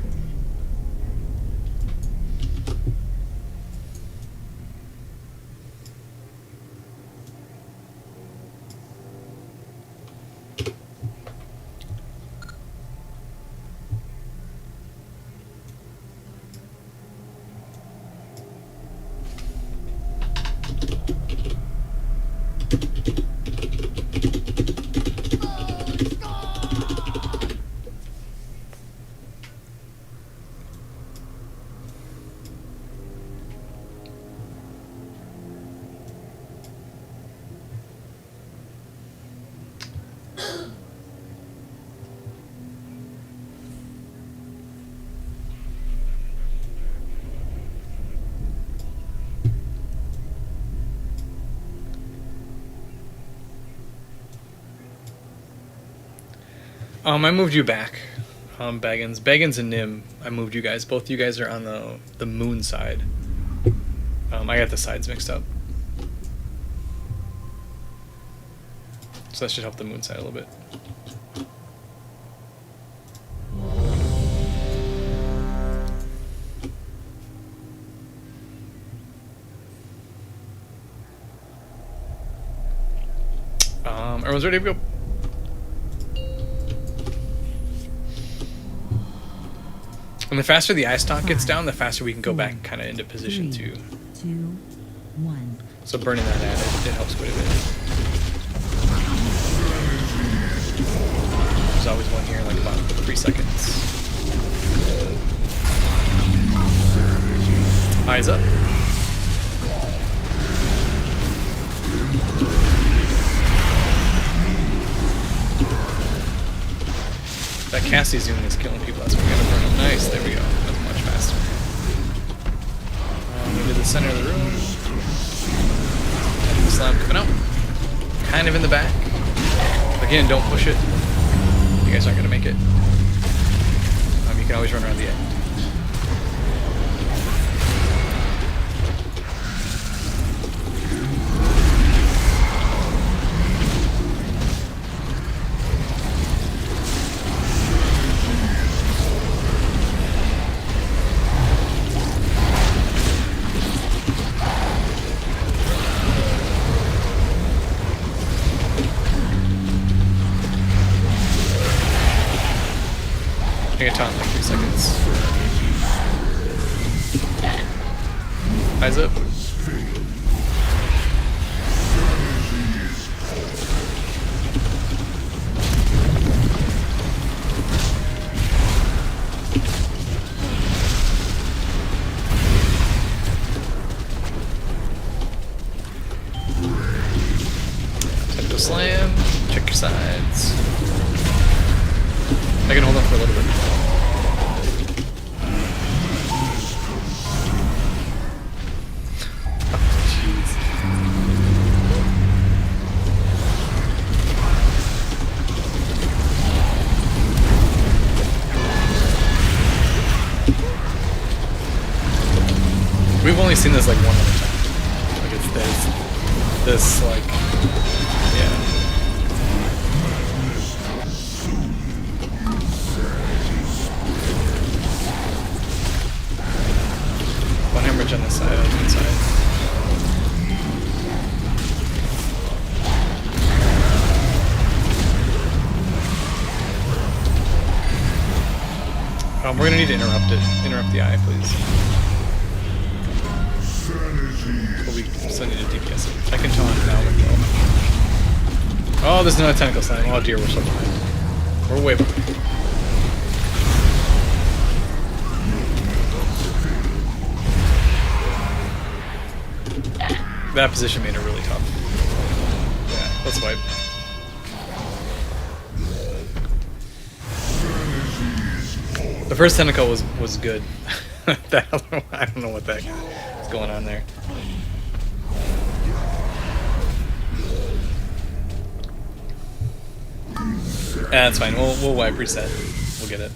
I moved you back, Baggins and Nim. I moved you guys. Both you guys are on the moon side. I got the sides mixed up, so that should help the moon side a little bit. Everyone's ready to go. And the faster the ice stock gets down, the faster we can go back kind of into position 3, 2. 2, 1. So burning that ad, it helps quite a bit. There's always one here in like about 3 seconds. Eyes up. Back Cassie's doing is killing people. That's what we gotta burn them. Nice, there we go. That's much faster. Into the center of the room. Slime coming out. Kind of in the back. Again, don't push it. You guys aren't gonna make it. You can always run around the edge. I get taunt in like 3 seconds. Eyes up. Tentacle slam. Check your sides. I can hold on for a little bit. We've only seen this like one other time. Like it's this like, yeah. One hemorrhage on this side, on the inside. We're gonna need to interrupt it. Interrupt the eye, please. But we still need to DPS it. I can taunt now with go. Oh, there's another tentacle slime. Oh dear, we're so behind. We're way behind. That position made it really tough. Yeah, let's wipe. The first tentacle was good. I don't know what that is going on there. That's fine. We'll wipe, reset. We'll get it.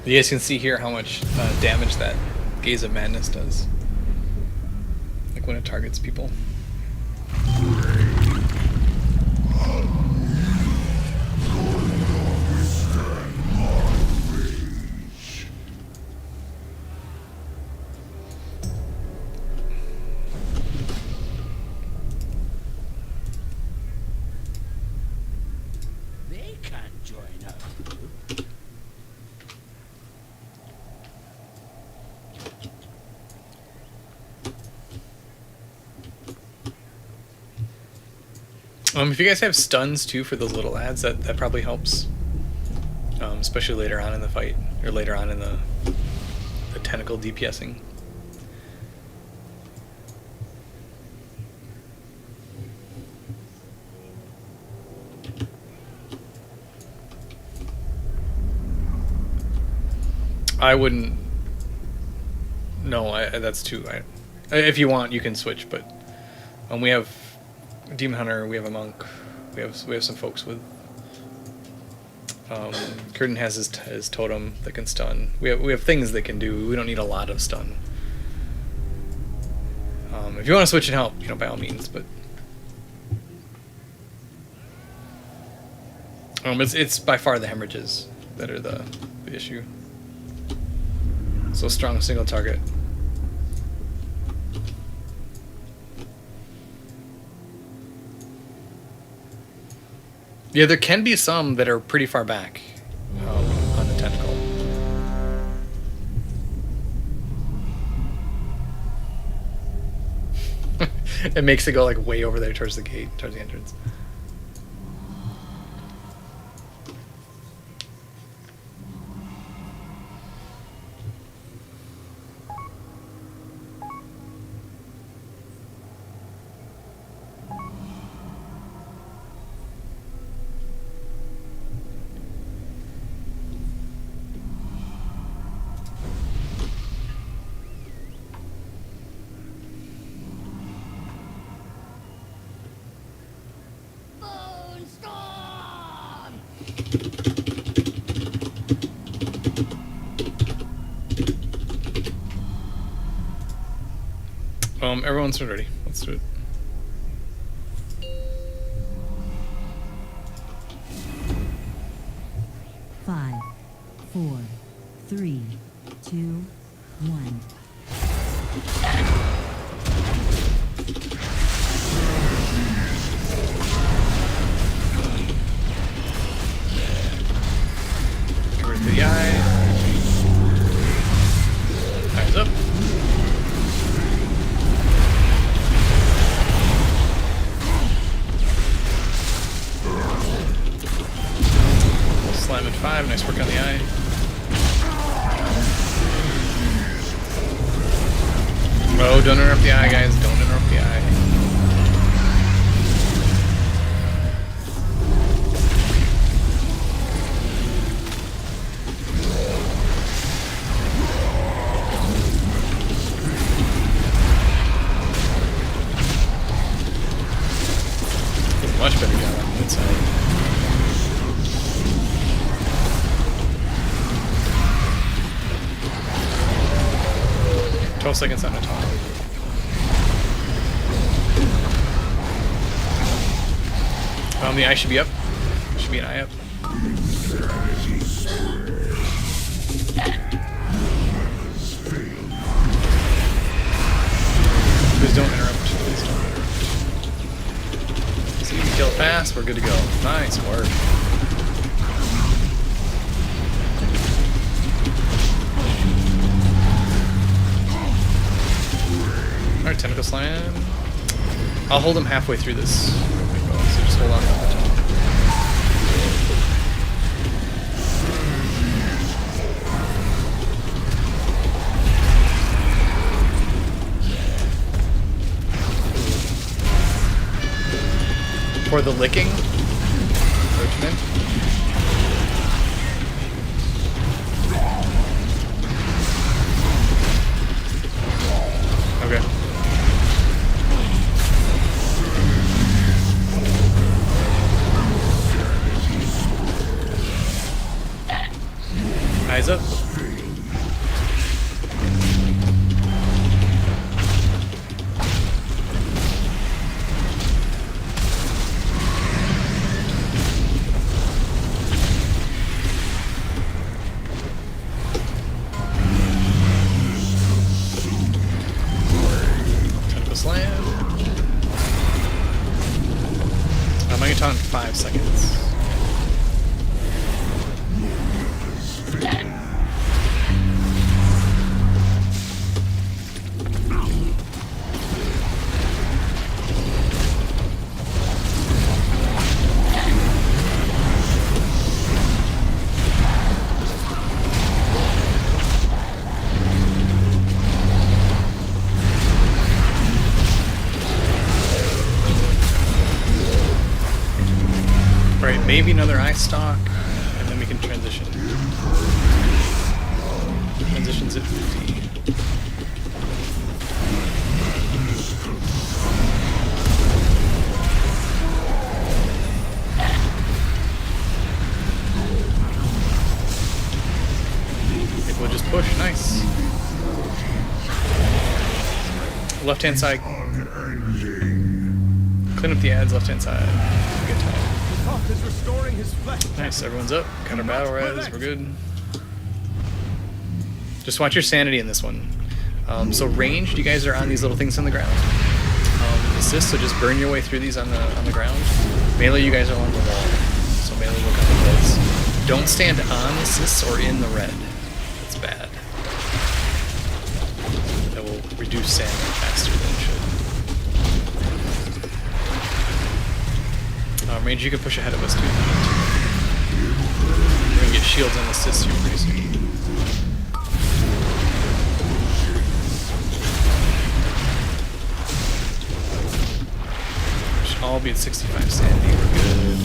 You guys can see here how much damage that Gaze of Madness does. Like when it targets people. They can't join us. If you guys have stuns too for those little ads, that probably helps. Especially later on in the fight, or later on in the tentacle DPSing. I wouldn't. No, that's too. If you want, you can switch, but we have Demon Hunter, we have a monk, we have some folks with. Curtin has his totem that can stun. We have things that can do. We don't need a lot of stun. If you want to switch and help, by all means. But it's by far the hemorrhages that are the issue. So strong single target. Yeah, there can be some that are pretty far back on the tentacle. It makes it go like way over there towards the gate, towards the entrance. Everyone's ready. Let's do it. Five, 4, 3, 2, 1. Get rid of the eye. Eyes up. Slam at 5. Nice work on the eye. Oh, don't interrupt the eye, guys. Don't interrupt the eye. Much better job on the inside. Seconds on a top. The eye should be up. Should be an eye up. Please don't interrupt. Please don't interrupt. So you can kill it fast. We're good to go. Nice work. Alright, Tentacle Slam. I'll hold him halfway through this. So just hold on. For the licking, Richmond. Okay. Eyes up. Tentacle Slam. I'm going to taunt in 5 seconds. Alright, maybe another eye stalk, and then we can transition. Transitions at 50. I think we'll just push. Nice. Left hand side. Clean up the ads, left hand side. Good time. Is restoring his flesh. Nice, everyone's up. Got our battle res, we're good. Just watch your sanity in this one. So ranged, you guys are on these little things on the ground. Assist, so just burn your way through these on the ground. Melee, you guys are along the wall. So melee will come in place. Don't stand on assists or in the red. That's bad. That will reduce sanity faster than it should. Range, you can push ahead of us too. We're gonna get shields and assists here pretty soon. Should all be at 65 sanity. We're good.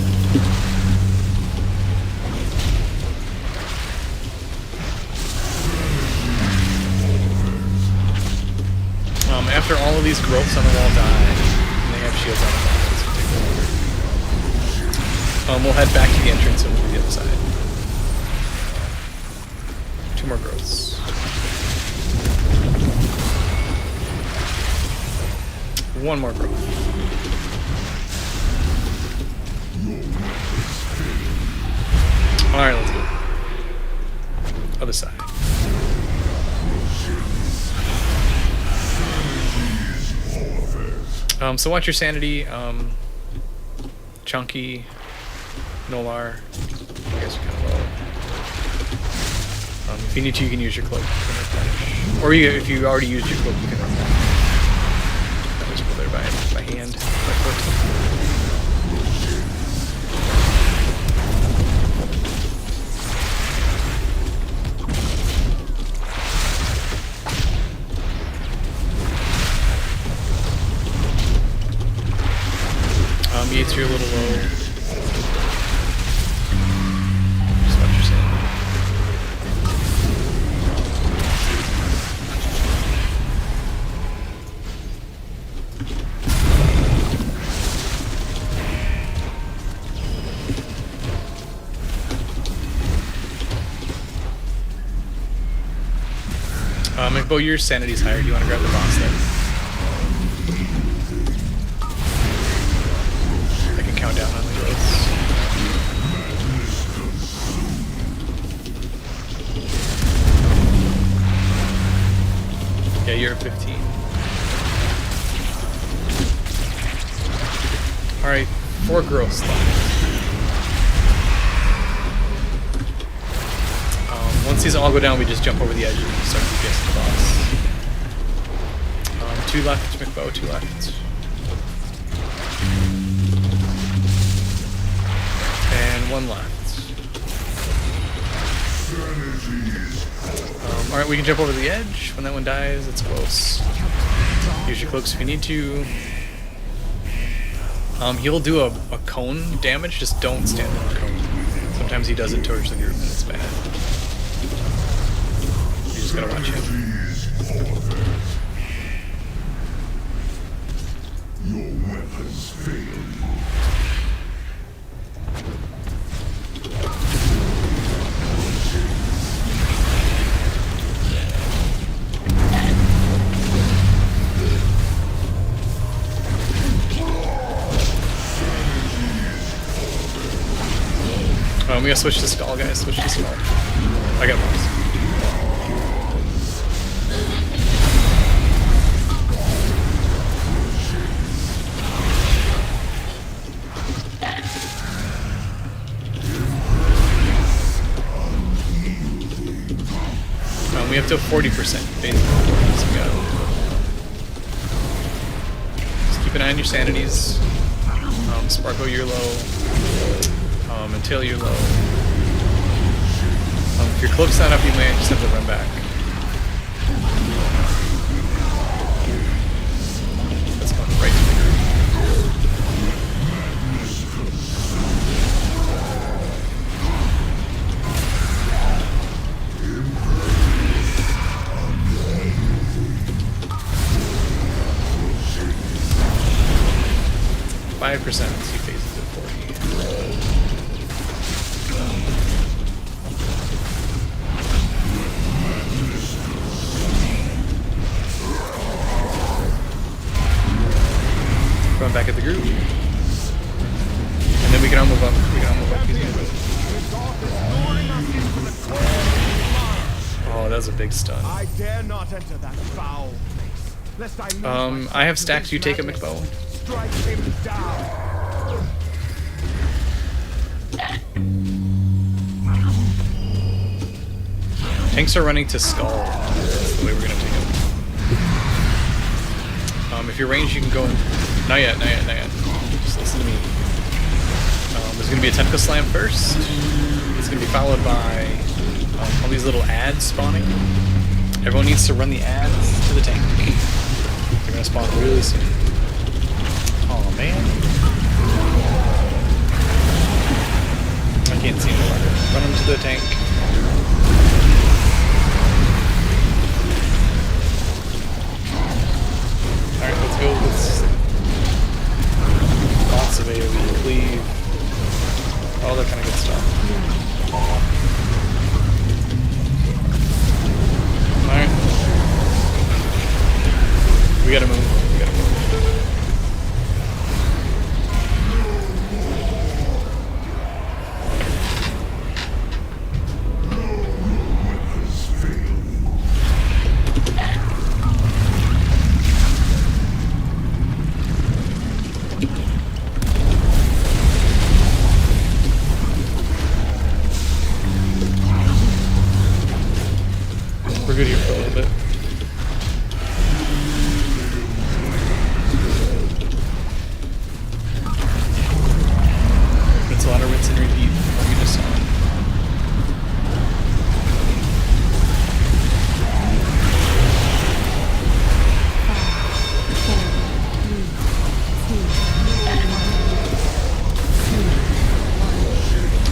After all of these growths on the wall die, and they have shields on them. We'll head back to the entrance and we'll do the other side. 2 more growths. 1 more growth. Alright, let's go. Other side. So watch your sanity. Chunky, Nolar. I guess you're kind of low. If you need to, you can use your cloak to replenish. Or if you already used your cloak, you can run that. That was put there by hand, by foot. Yates, you're a little low. Just watch your sanity. McBo, your sanity's higher. Do you want to grab the boss then? Count down on the growths. Yeah, you're at 15. Alright, 4 growths left. Once these all go down, we just jump over the edge and start DPSing the boss. 2 left, McBo, 2 left. And 1 left. Alright, we can jump over the edge. When that one dies, it's close. Use your cloaks if you need to. He'll do a cone damage, just don't stand in the cone. Sometimes he does it towards the group and it's bad. You just gotta watch him. Your weapons fail. We gotta switch to Skull, guys. Switch to Skull. I got boss. We have to 40% basically. So we gotta just keep an eye on your sanities. Sparkle, you're low. Until you're low. If your cloak's not up, you may just have to run back. That's going right to the group. Five %. He phases at 40. Run back at the group. And then we can all move up. We can all move up. Oh, that was a big stun. I dare not enter that foul place, lest I lose I have stacks. You take it, McBo. Strike him down. Tanks are running to Skull. That's the way we're gonna take them. If you're ranged, you can go in. Not yet, not yet, not yet. Just listen to me. There's gonna be a Tentacle Slam first. It's gonna be followed by all these little ads spawning. Everyone needs to run the ads to the tank. They're gonna spawn really soon. Oh man. I can't see no longer. Run them to the tank. Alright, let's go. Lots of AoE cleave. rinse and repeat from what you just saw.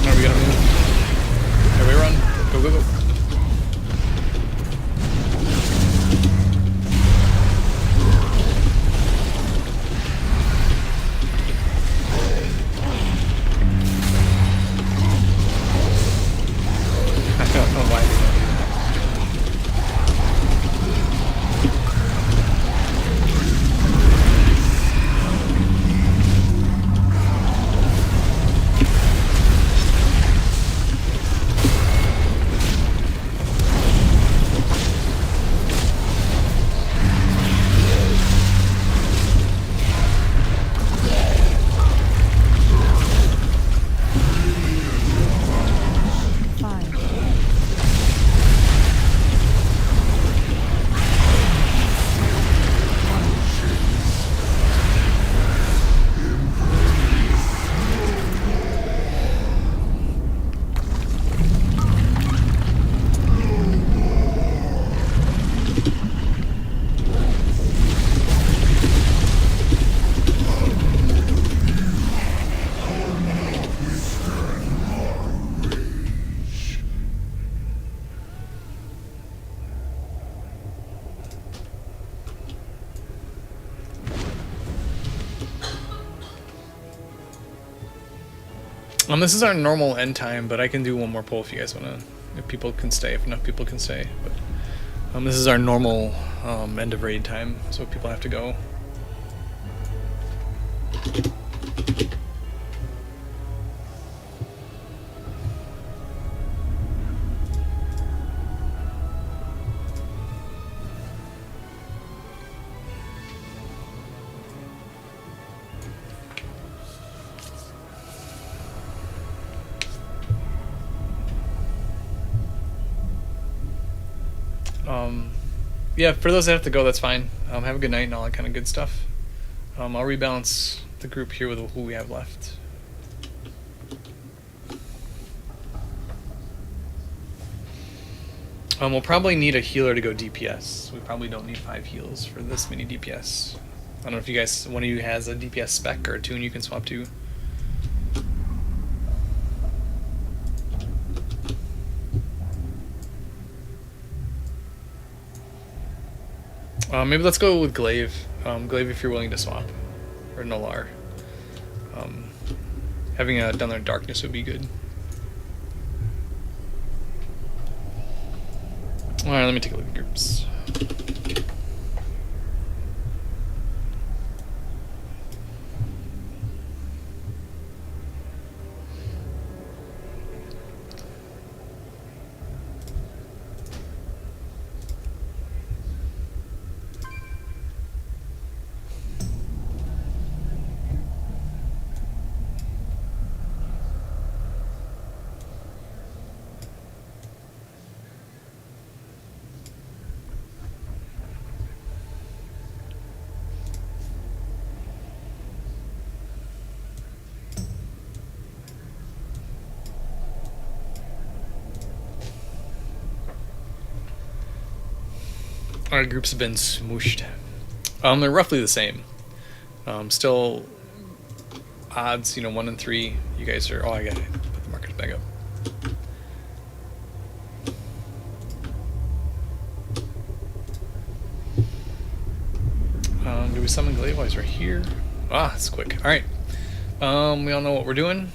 Are we gonna move? Everybody run. Go, go, go. I don't know why they don't do that. Five, This is our normal end time, but I can do one more poll if you guys want to, if people can stay, if enough people can stay. But this is our normal end of raid time, so people have to go. Yeah, for those that have to go, that's fine. Have a good night and all that kind of good stuff. I'll rebalance the group here with who we have left. We'll probably need a healer to go DPS. We probably don't need 5 heals for this many DPS. I don't know if you guys, one of you has a DPS spec or a tune you can swap to. Maybe let's go with Glaive. Glaive if you're willing to swap. Or Nolar. Having a down there darkness would be good. Alright, let me take a look at groups. Our groups have been smooshed. They're roughly the same. Still odds, 1 and 3. You guys are. Oh, I gotta put the markers back up. Do we summon Glaive while he's right here? Ah, that's quick. All right. We all know what we're doing.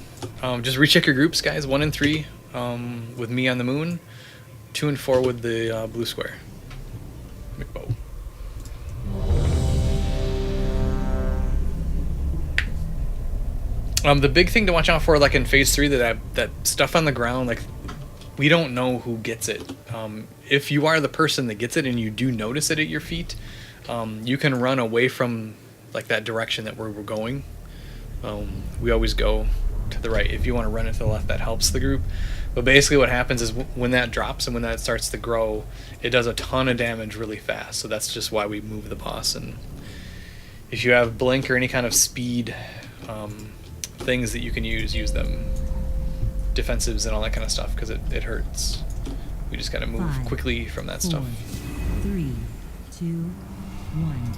Just recheck your groups, guys. 1 and 3 with me on the moon. 2 and 4 with the blue square. McBow. The big thing to watch out for, like in phase 3, that stuff on the ground, like we don't know who gets it. If you are the person that gets it and you do notice it at your feet, you can run away from like that direction that we're going. We always go to the right. If you want to run it to the left, that helps the group. But basically what happens is when that drops and when that starts to grow, it does a ton of damage really fast. So that's just why we move the boss. And if you have blink or any kind of speed things that you can use them. defensives and all that kind of stuff because it hurts. We just gotta move 5, quickly from that 4, stuff. 3, 2, 1.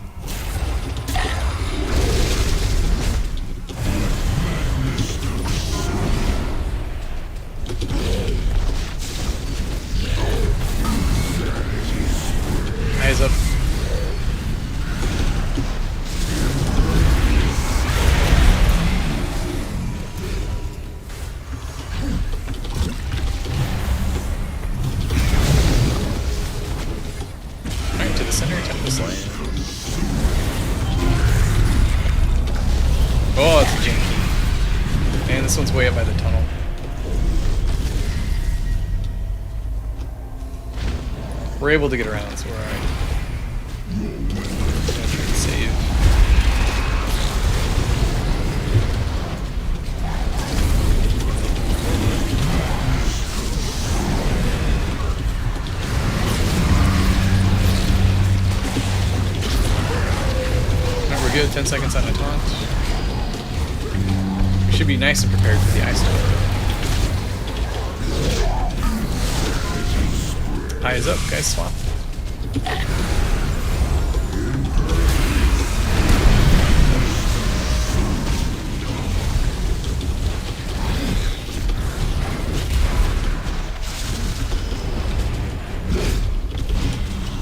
Eyes up. Alright, to the center, temple slam. Oh, it's a janky. And this one's way up by the tunnel. We're able to get around, so we're alright. Gonna try and save. Alright, we're good. 10 seconds on a taunt. We should be nice and prepared for the ice storm. Eyes up, guys, swap.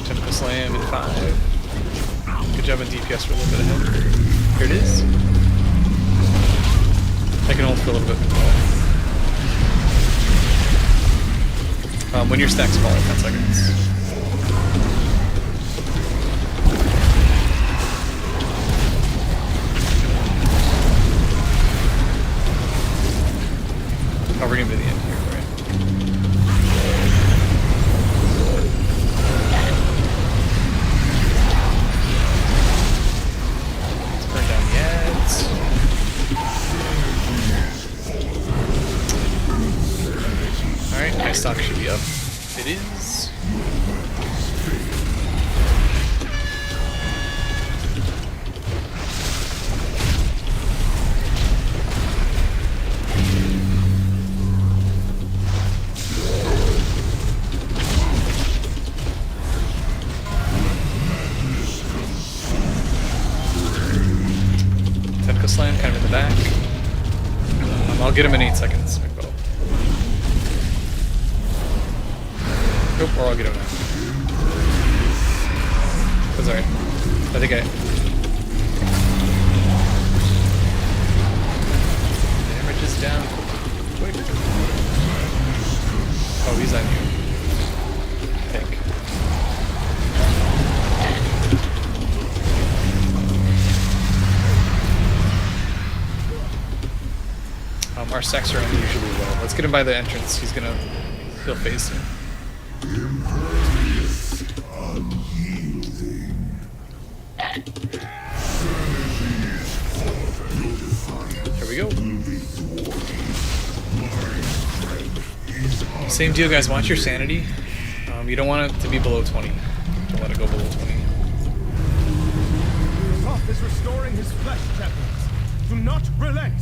Temple slam in 5. Good job on DPS for a little bit ahead. Here it is. I can hold for a little bit. When your stacks fall, 10 seconds. I'll bring him to the end here, right? Let's burn down the ads. Alright, my stock should be up. It is. Tentacle slam kind of in the back. I'll get him in 8 seconds. Nope, or I'll get him now. That's alright. I think damage is down. Quick. Oh, he's on you. I think. Our stacks are unusually low. Let's get him by the entrance. He'll face him. Here we go. Same deal, guys. Watch your sanity. You don't want it to be below 20. Don't let it go below 20. Thoth is restoring his flesh, champions. Do not relent.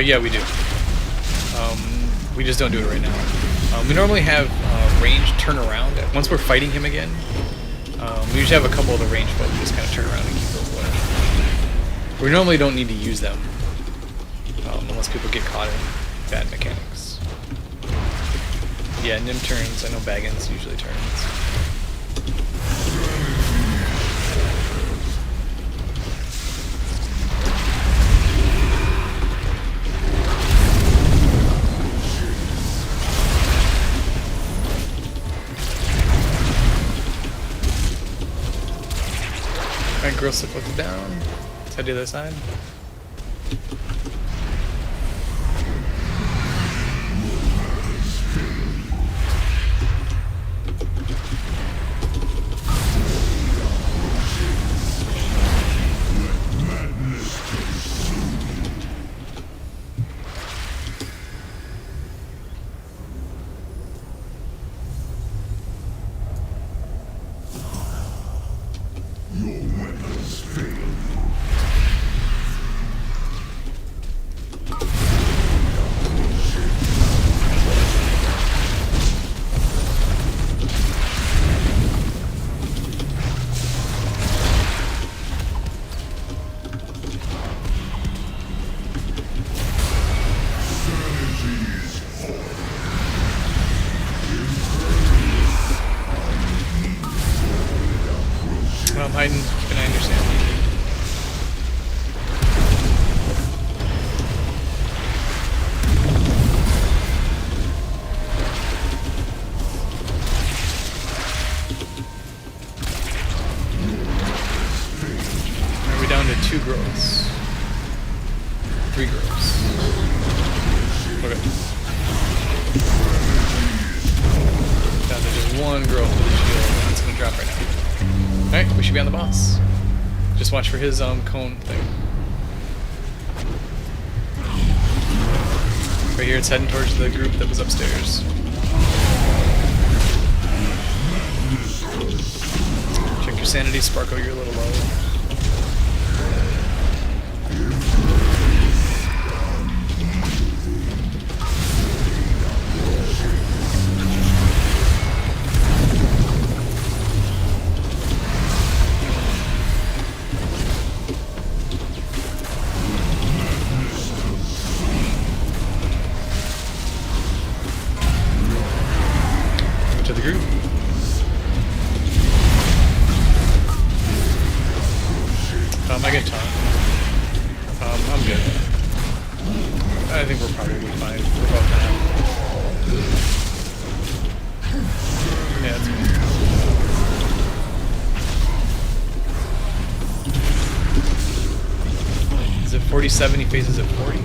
Yeah, we do. We just don't do it right now. We normally have range turn around. Once we're fighting him again, we usually have a couple of the range folk just kind of turn around and keep those away. We normally don't need to use them unless people get caught in bad mechanics. Yeah, Nim turns. I know Baggins usually turns. Alright, girl, slip it down. Let's head to the other side. has failed. Well, I'm hiding. Can I understand? Are we down to 2 growths? 3 growths. Okay. Down to just 1 growth with the shield, and it's gonna drop right now. Alright, we should be on the boss. Just watch for his cone thing. Right here, it's heading towards the group that was upstairs. Check your sanity, Sparko, you're a little low. To the group. I get time. I'm good. I think we're probably fine. We're both down. Yeah, that's good. Is it 47? He faces at 40?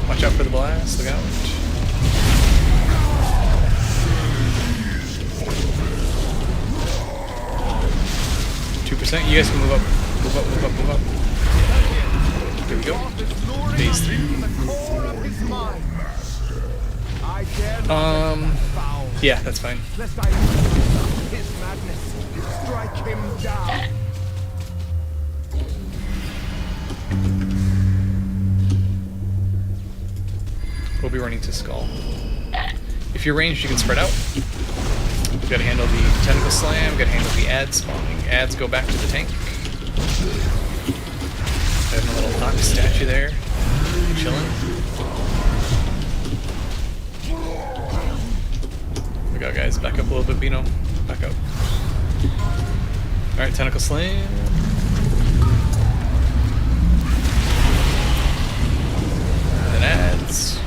Watch out for the blast, look out. 2%, you guys can move up. Move up, move up, move up. There we go. Phase 3. Yeah, that's fine. Lest I his madness. Strike him down. We'll be running to Skull. If you're ranged, you can spread out. You gotta handle the tentacle slam, gotta handle the ad spawning. Ads go back to the tank. Having a little Ox statue there. Chilling. Look out, guys. Back up a little bit, Bino. Back up. Alright, tentacle slam. And then ads.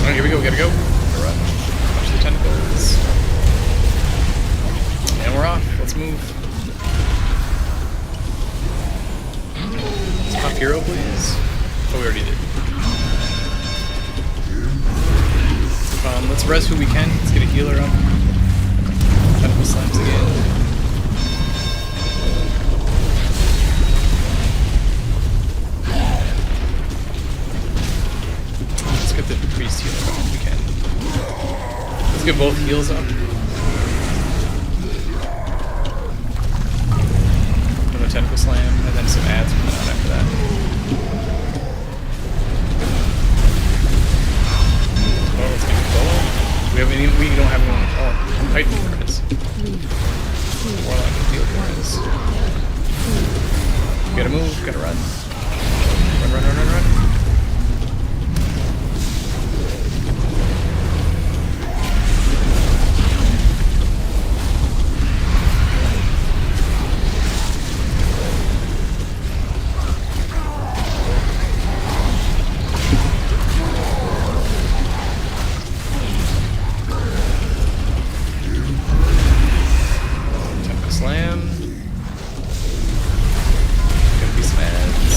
Alright, here we go, gotta go. Gotta run. Watch the tentacles. And we're off. Let's move. Top hero, please. Oh, we already did. Let's res who we can. Let's get a healer up. Tentacle slams again. Let's get the priest healer up if we can. Let's get both heals up. And a tentacle slam, and then some ads coming out after that. Oh, let's get the bow. We don't have anyone. Oh, Titan res. Warlock and field res. Gotta move, gotta run. Run, run, run, run, run. Slam. Gonna be some ads.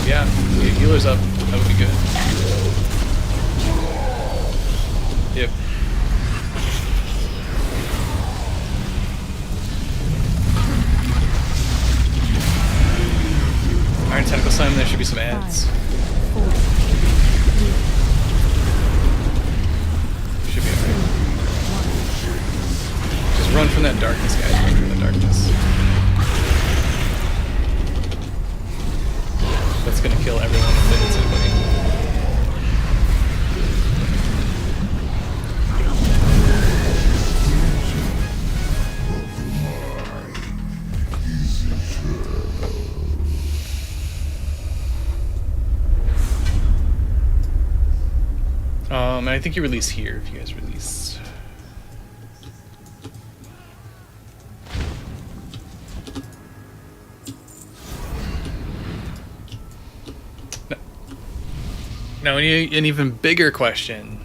Yeah, we healer's up. That would be good. Yep. Iron Tentacle Slam, there should be some ads. 5, 4, 3, Should be alright. Just run from that darkness, guys. Run from the darkness. That's gonna kill everyone if it hits anybody. And I think you release here if you guys release. Now, an even bigger question: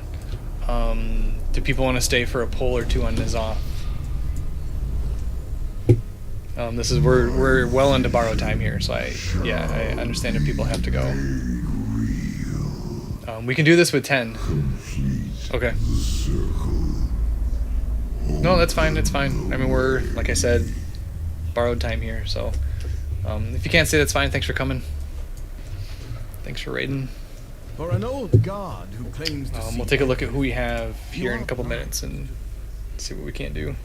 do people want to stay for a pull or two on Ny'alotha? This is we're well into borrow time here, so I understand if people have to go. We can do this with 10. Okay. No, that's fine. It's fine. I mean, we're, like I said, borrowed time here. So, if you can't stay, that's fine. Thanks for coming. Thanks for raiding. For an old guard who claims to We'll take a look at who we have here in a couple minutes and see what we can do.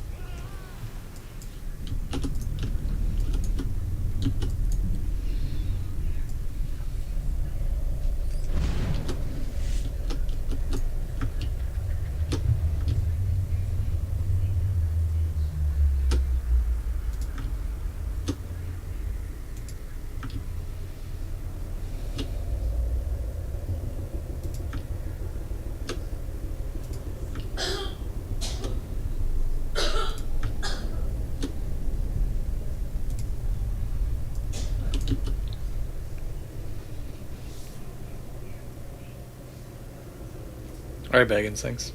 Alright, Baggins, thanks.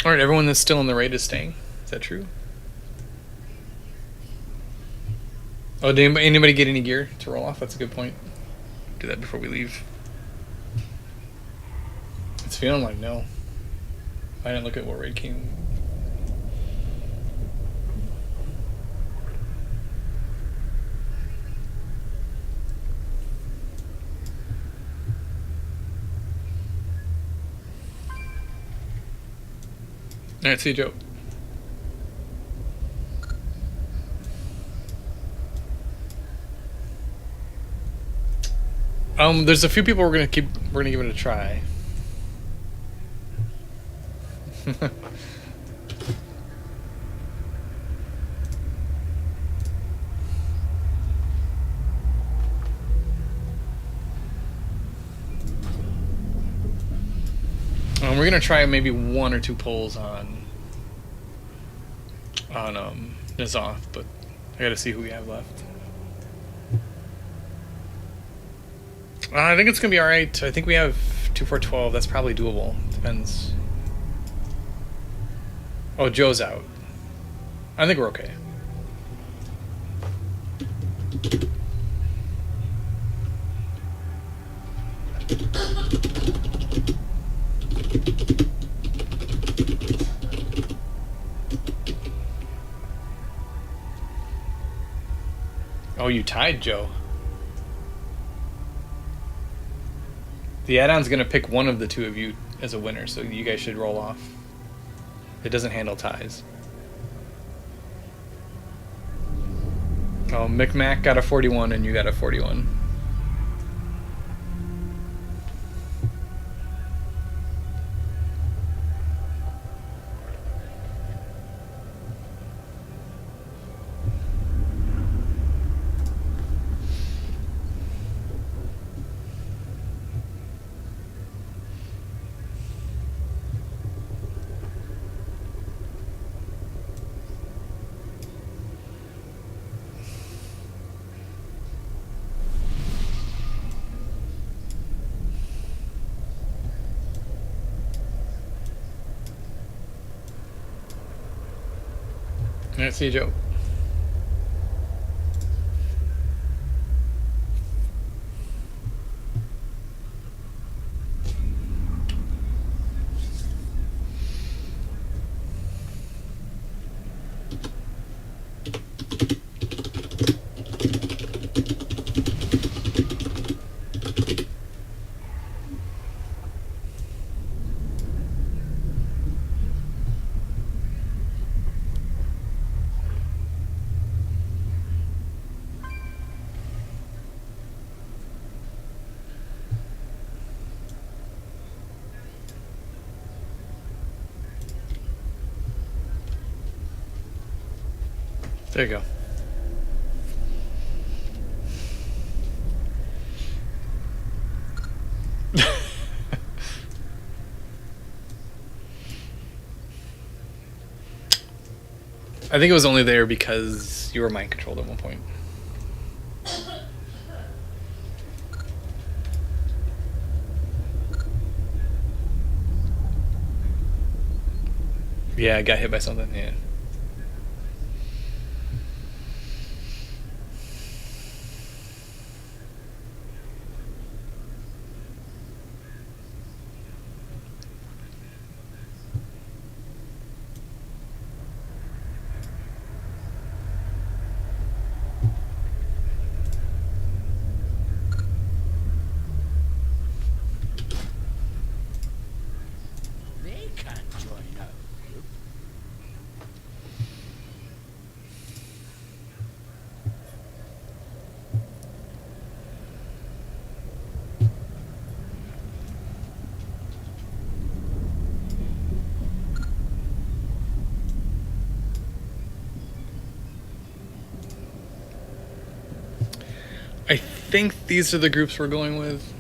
Alright, everyone that's still in the raid is staying. Is that true? Oh, did anybody get any gear to roll off? That's a good point. Do that before we leave. It's feeling like no. I didn't look at what raid came. Alright, see you, Joe. There's a few people we're gonna give it a try. We're gonna try maybe 1 or 2 pulls on Ny'alotha, but I gotta see who we have left. I think it's gonna be alright. I think we have 2 for 12. That's probably doable. Depends. Oh, Joe's out. I think we're okay. Oh, you tied, Joe. The add-on's gonna pick one of the 2 of you as a winner, so you guys should roll off. It doesn't handle ties. Oh, McMac got a 41 and you got a 41. Alright, see you, Joe. There you go. I think it was only there because you were mind controlled at one point. Yeah, I got hit by something, yeah. They can't join our group. I think these are the groups we're going with.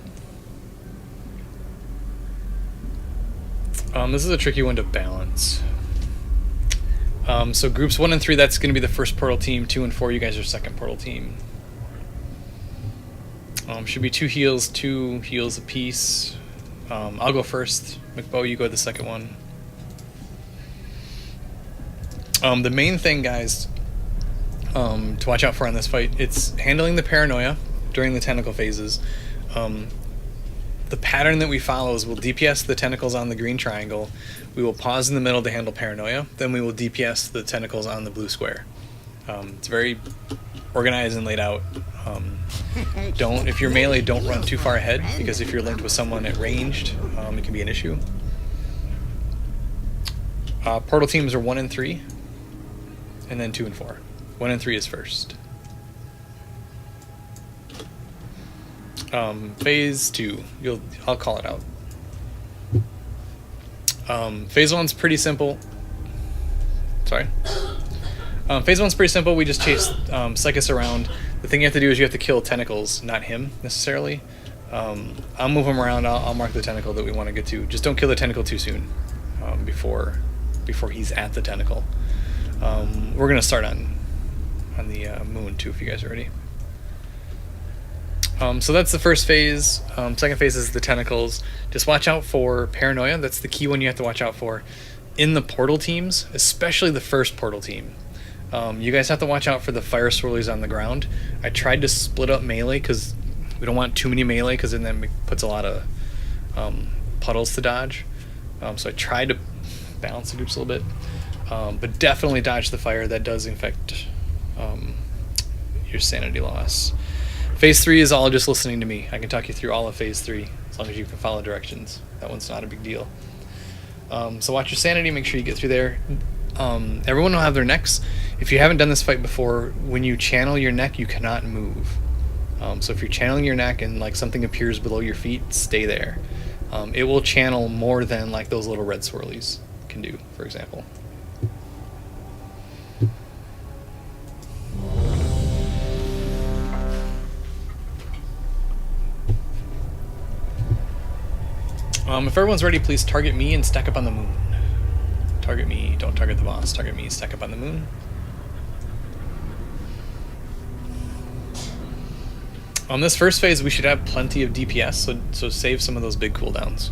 This is a tricky one to balance. So groups 1 and 3, that's going to be the first portal team. 2 and 4, you guys are second portal team. Should be 2 heals apiece. I'll go first. McBow, you go the second one. The main thing, guys, to watch out for on this fight, it's handling the paranoia during the tentacle phases. The pattern that we follow is we'll DPS the tentacles on the green triangle, we will pause in the middle to handle paranoia, then we will DPS the tentacles on the blue square. It's very organized and laid out. If you're melee, don't run too far ahead, because if you're linked with someone at ranged, it can be an issue. Portal teams are 1 and 3, and then 2 and 4. 1 and 3 is first. Phase 2, I'll call it out. Phase 1's pretty simple. Sorry. Phase 1's pretty simple. We just chase Psychus around. The thing you have to do is you have to kill tentacles, not him necessarily. I'll move him around. I'll mark the tentacle that we want to get to. Just don't kill the tentacle too soon, before he's at the tentacle. We're gonna start on the moon too, if you guys are ready. So that's the first phase. Second phase is the tentacles. Just watch out for paranoia. That's the key one you have to watch out for. In the portal teams, especially the first portal team, you guys have to watch out for the fire swirlies on the ground. I tried to split up melee because we don't want too many melee, because then it puts a lot of puddles to dodge. So I tried to balance the groups a little bit. But definitely dodge the fire. That does infect your sanity loss. Phase 3 is all just listening to me. I can talk you through all of Phase 3, as long as you can follow directions. That one's not a big deal. So watch your sanity, make sure you get through there. Everyone will have their necks. If you haven't done this fight before, when you channel your neck, you cannot move. So if you're channeling your neck and like something appears below your feet, stay there. It will channel more than like those little red swirlies can do, for example. If everyone's ready, please target me and stack up on the moon. Target me, don't target the boss. Target me, stack up on the moon. On this first phase, we should have plenty of DPS, so save some of those big cooldowns.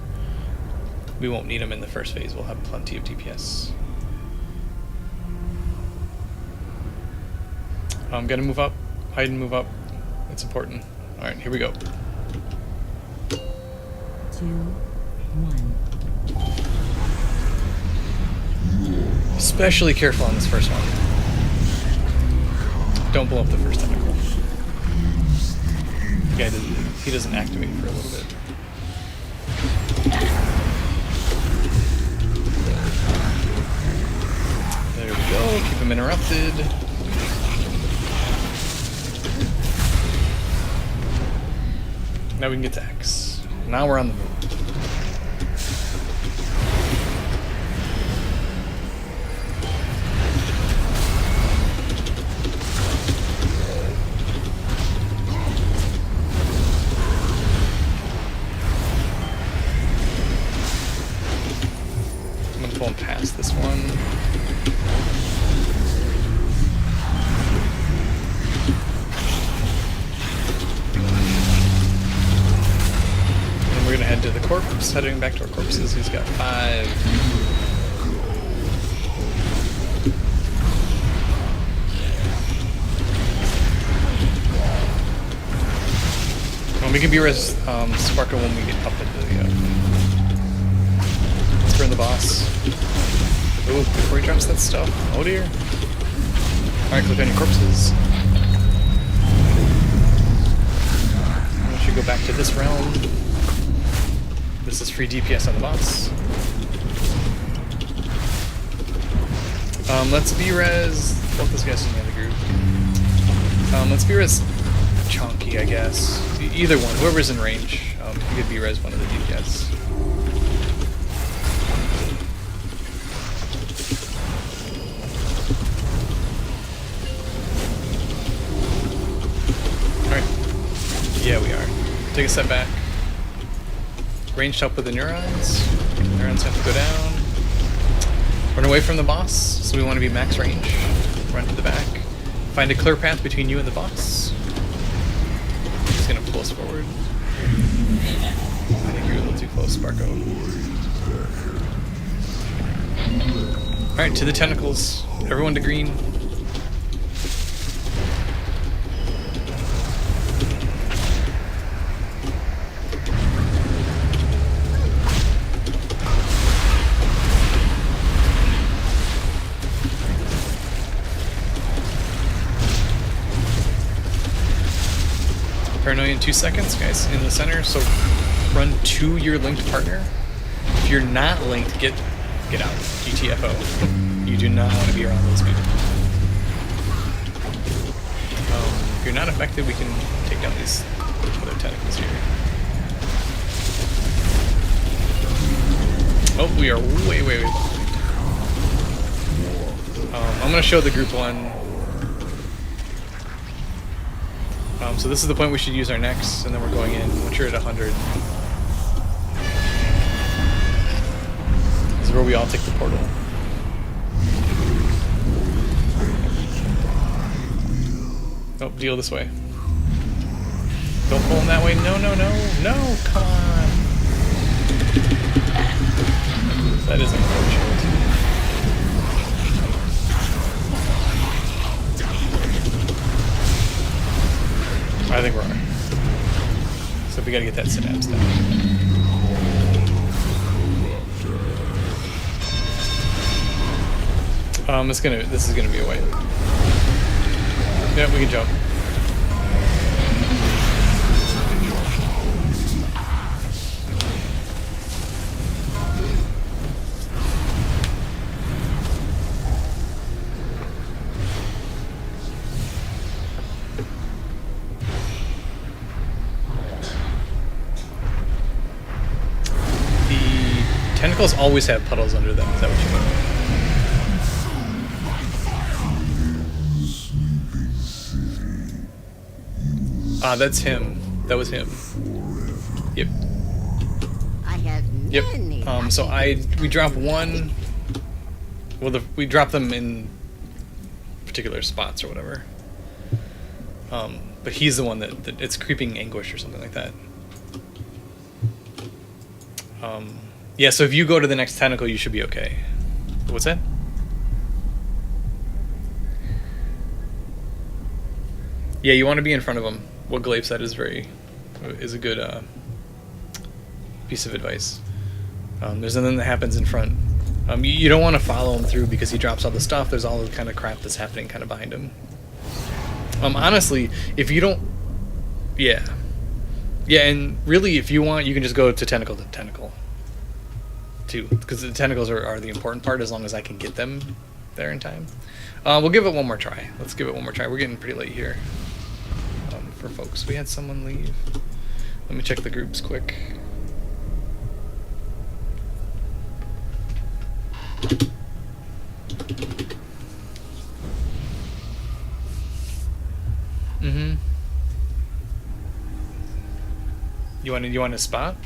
We won't need them in the first phase. We'll have plenty of DPS. Gotta move up. Hide and move up. It's important. Alright, here we go. 2, 1. Especially careful on this first one. Don't blow up the first tentacle. The guy he doesn't activate for a little bit. There we go. Keep him interrupted. Now we can get to X. Now we're on the move. I'm gonna pull him past this one. We're gonna head to the corpse, heading back to our corpses. He's got 5. Well, we can be res Sparkle when we get up into the let's burn the boss. Ooh, before he drops that stuff. Oh dear. Alright, click on your corpses. We should go back to this realm. This is free DPS on the boss. Let's B-res both those guys in the other group. Let's B-res Chonky, I guess. Either one, whoever's in range. You could B-res one of the DPS. Alright. Yeah, we are. Take a step back. Ranged help with the neurons. Neurons have to go down. Run away from the boss, so we want to be max range. Run to the back. Find a clear path between you and the boss. He's gonna pull us forward. I think you're a little too close, Sparko. Alright, to the tentacles. Everyone to green. Paranoia in 2 seconds, guys, in the center, so run to your linked partner. If you're not linked, get out. GTFO. You do not want to be around those people. If you're not affected, we can take down these other tentacles here. Oh, we are way behind. I'm going to show the group one. So this is the point we should use our next, and then we're going in once you're at 100. This is where we all take the portal. Oh, deal this way. Don't pull him that way. No, come on. That is unfortunate. I think we're alright. So we gotta get that synapse down. This is gonna be a wait. Yeah, we can jump. Tentacles always have puddles under them. Is that what you mean? Ah, that's him. That was him. Yep. I have many. Yep. So we drop one. Well, we drop them in particular spots or whatever. But he's the one that it's creeping anguish or something like that. Yeah, so if you go to the next tentacle, you should be okay. What's that? Yeah, you want to be in front of them. What Glaive said is a good piece of advice. There's nothing that happens in front. You don't want to follow him through because he drops all the stuff. There's all the kind of crap that's happening kind of behind him. Honestly, if you don't... Yeah. Yeah, and really, if you want, you can just go to tentacle, too. Because the tentacles are the important part, as long as I can get them there in time. We'll give it one more try. Let's give it one more try. We're getting pretty late here for folks. We had someone leave. Let me check the groups quick. You want a spot?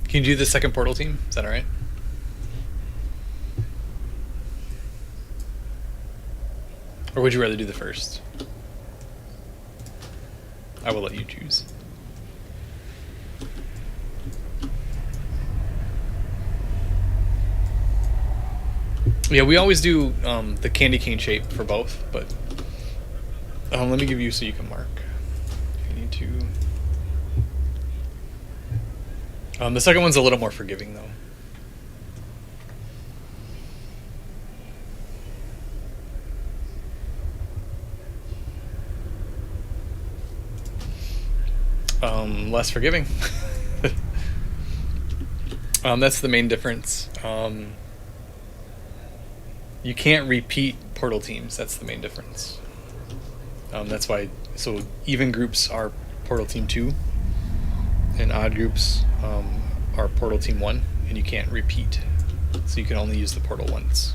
Can you do the second portal team? Is that alright? Or would you rather do the first? I will let you choose. Yeah, we always do the candy cane shape for both, but let me give you so you can mark. You need to... the second one's a little more forgiving, though. Less forgiving. That's the main difference. You can't repeat portal teams. That's the main difference. That's why... So even groups are portal team 2. And odd groups are portal team 1, and you can't repeat, so you can only use the portal once.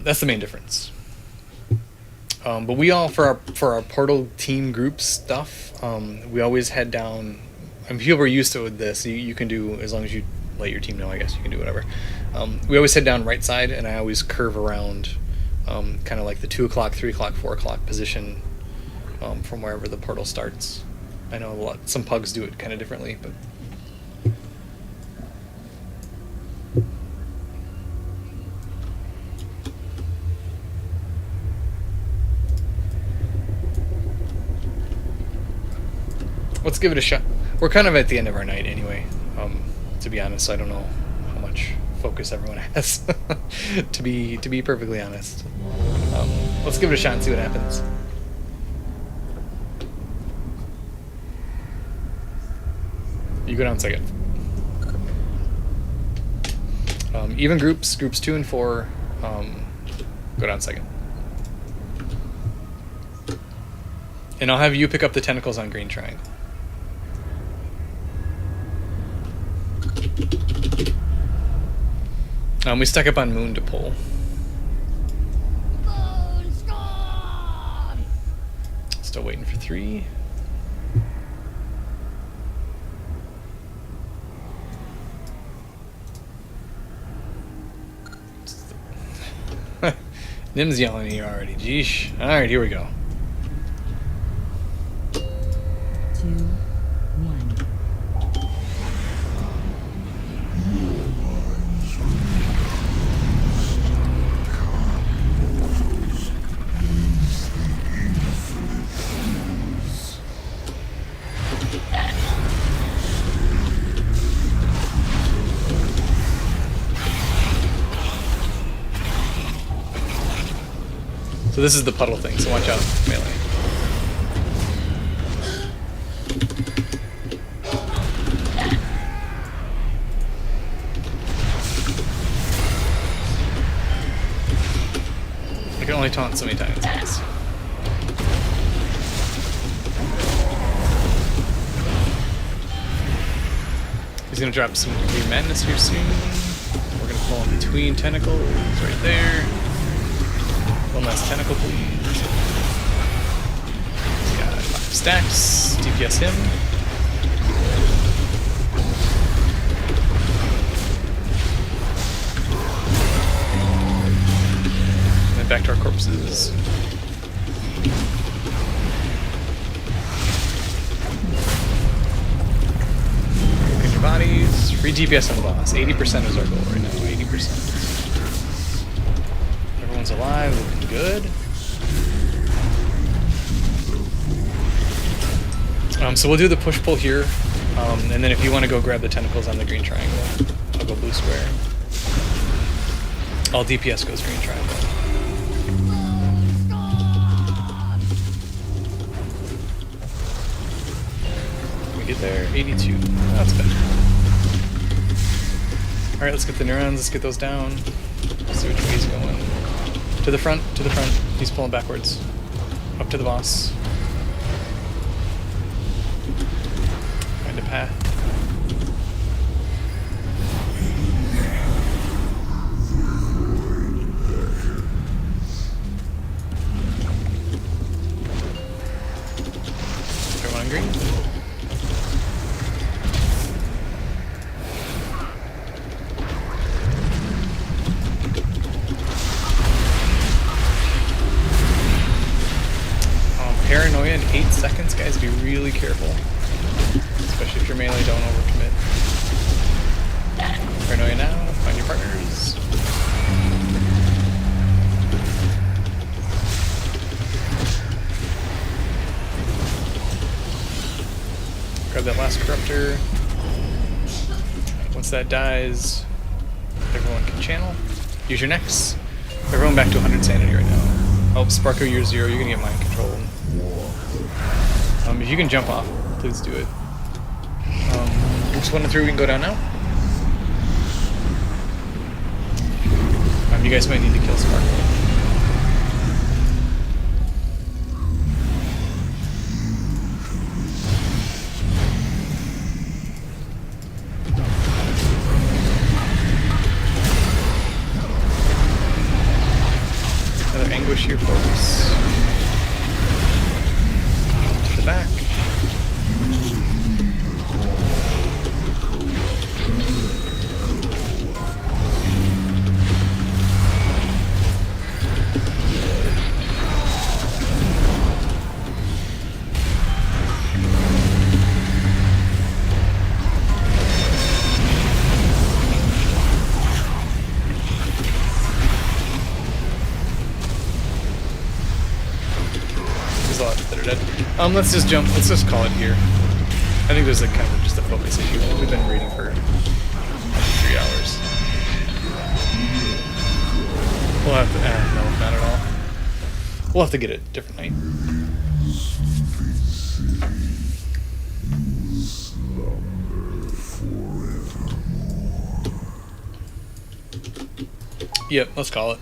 That's the main difference. But we all, for our portal team group stuff, we always head down. And people are used to this. You can do, as long as you let your team know, I guess you can do whatever. We always head down right side, and I always curve around, kind of like the 2 o'clock, 3 o'clock, 4 o'clock position, from wherever the portal starts. I know some pugs do it kind of differently, but... Let's give it a shot. We're kind of at the end of our night anyway, to be honest, so I don't know how much focus everyone has, to be perfectly honest. Let's give it a shot and see what happens. You go down second. Even groups 2 and 4, go down second. And I'll have you pick up the tentacles on green triangle. We stuck up on moon to pull. Still waiting for 3. Nim's yelling at you already. Jeesh. Alright, here we go. 2, 1. So this is the puddle thing, so watch out, melee. I can only taunt so many times, guys. He's gonna drop some green madness here soon. We're gonna pull in between tentacles right there. One last tentacle, please. He's got 5 stacks. DPS him. And then back to our corpses. Bodies, free DPS on the boss. 80% is our goal right now. 80%. Everyone's alive, looking good. So we'll do the push pull here, and then if you want to go grab the tentacles on the green triangle, I'll go blue square. All DPS goes green triangle. Get there, 82. Oh, that's better. Alright, let's get the neurons, let's get those down. Let's see which way he's going. To the front, to the front. He's pulling backwards. Up to the boss. Find a path. Everyone on green? Paranoia in 8 seconds, guys, be really careful. Especially if your melee don't overcommit. Paranoia now, find your partners. Grab that last corruptor. Once that dies, everyone can channel. Use your next. Everyone back to 100 sanity right now. Oh, Sparko, you're 0, you're gonna get mind control. If you can jump off, please do it. Groups 1 and 3, we can go down now. You guys might need to kill Sparko. Another anguish here, folks. To the back. Let's just jump. Let's just call it here. I think there's kind of just a focus issue. We've been reading for 3 hours. We'll have to. No, not at all. We'll have to get a different night. Yep, let's call it.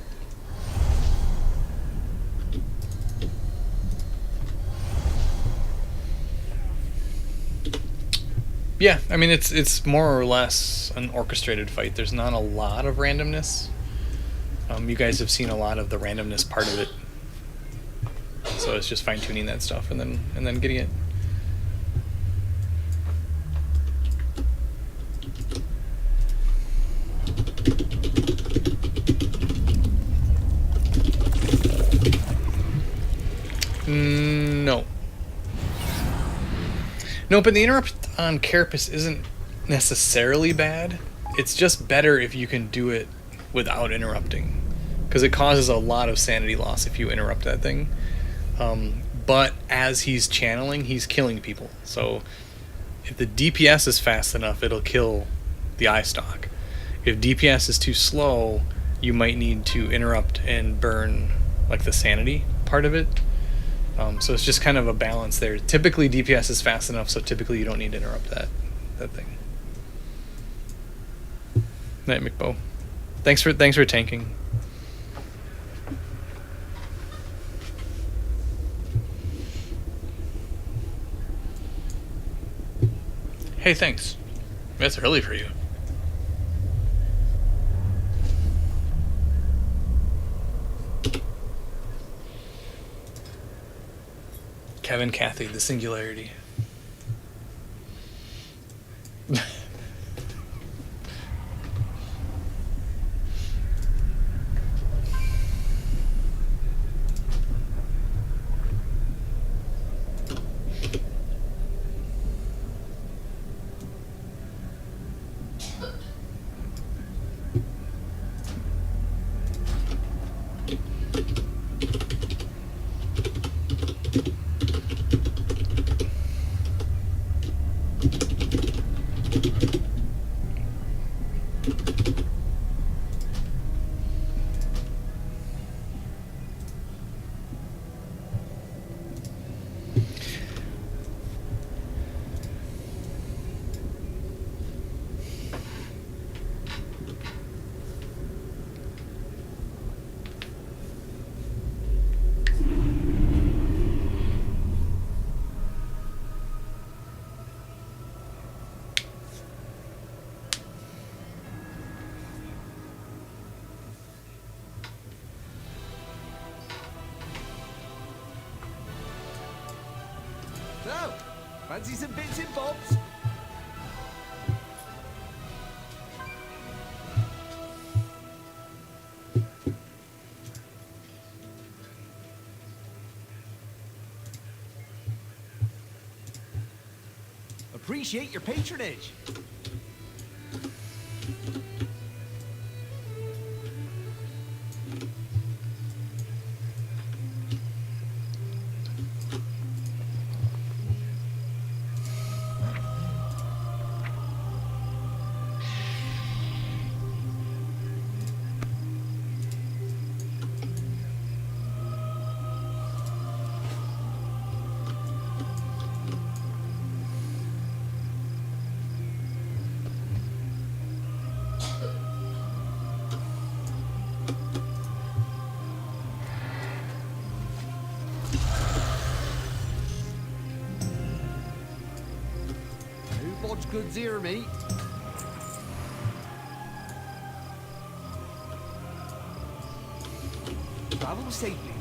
Yeah, I mean it's more or less an orchestrated fight. There's not a lot of randomness. You guys have seen a lot of the randomness part of it, so it's just fine tuning that stuff and then getting it. No. No, but the interrupt on Carapace isn't necessarily bad. It's just better if you can do it without interrupting, because it causes a lot of sanity loss if you interrupt that thing. But as he's channeling, he's killing people. So if the DPS is fast enough, it'll kill the eye stalk. If DPS is too slow, you might need to interrupt and burn like the sanity part of it. So it's just kind of a balance there. Typically DPS is fast enough, so typically you don't need to interrupt that thing. Night McBo. Thanks for tanking. Hey, thanks. That's early for you. Kevin, Kathy, the singularity. So, fancy some bits and bobs? Appreciate your patronage. Who bodge goods here, mate? Travel safely.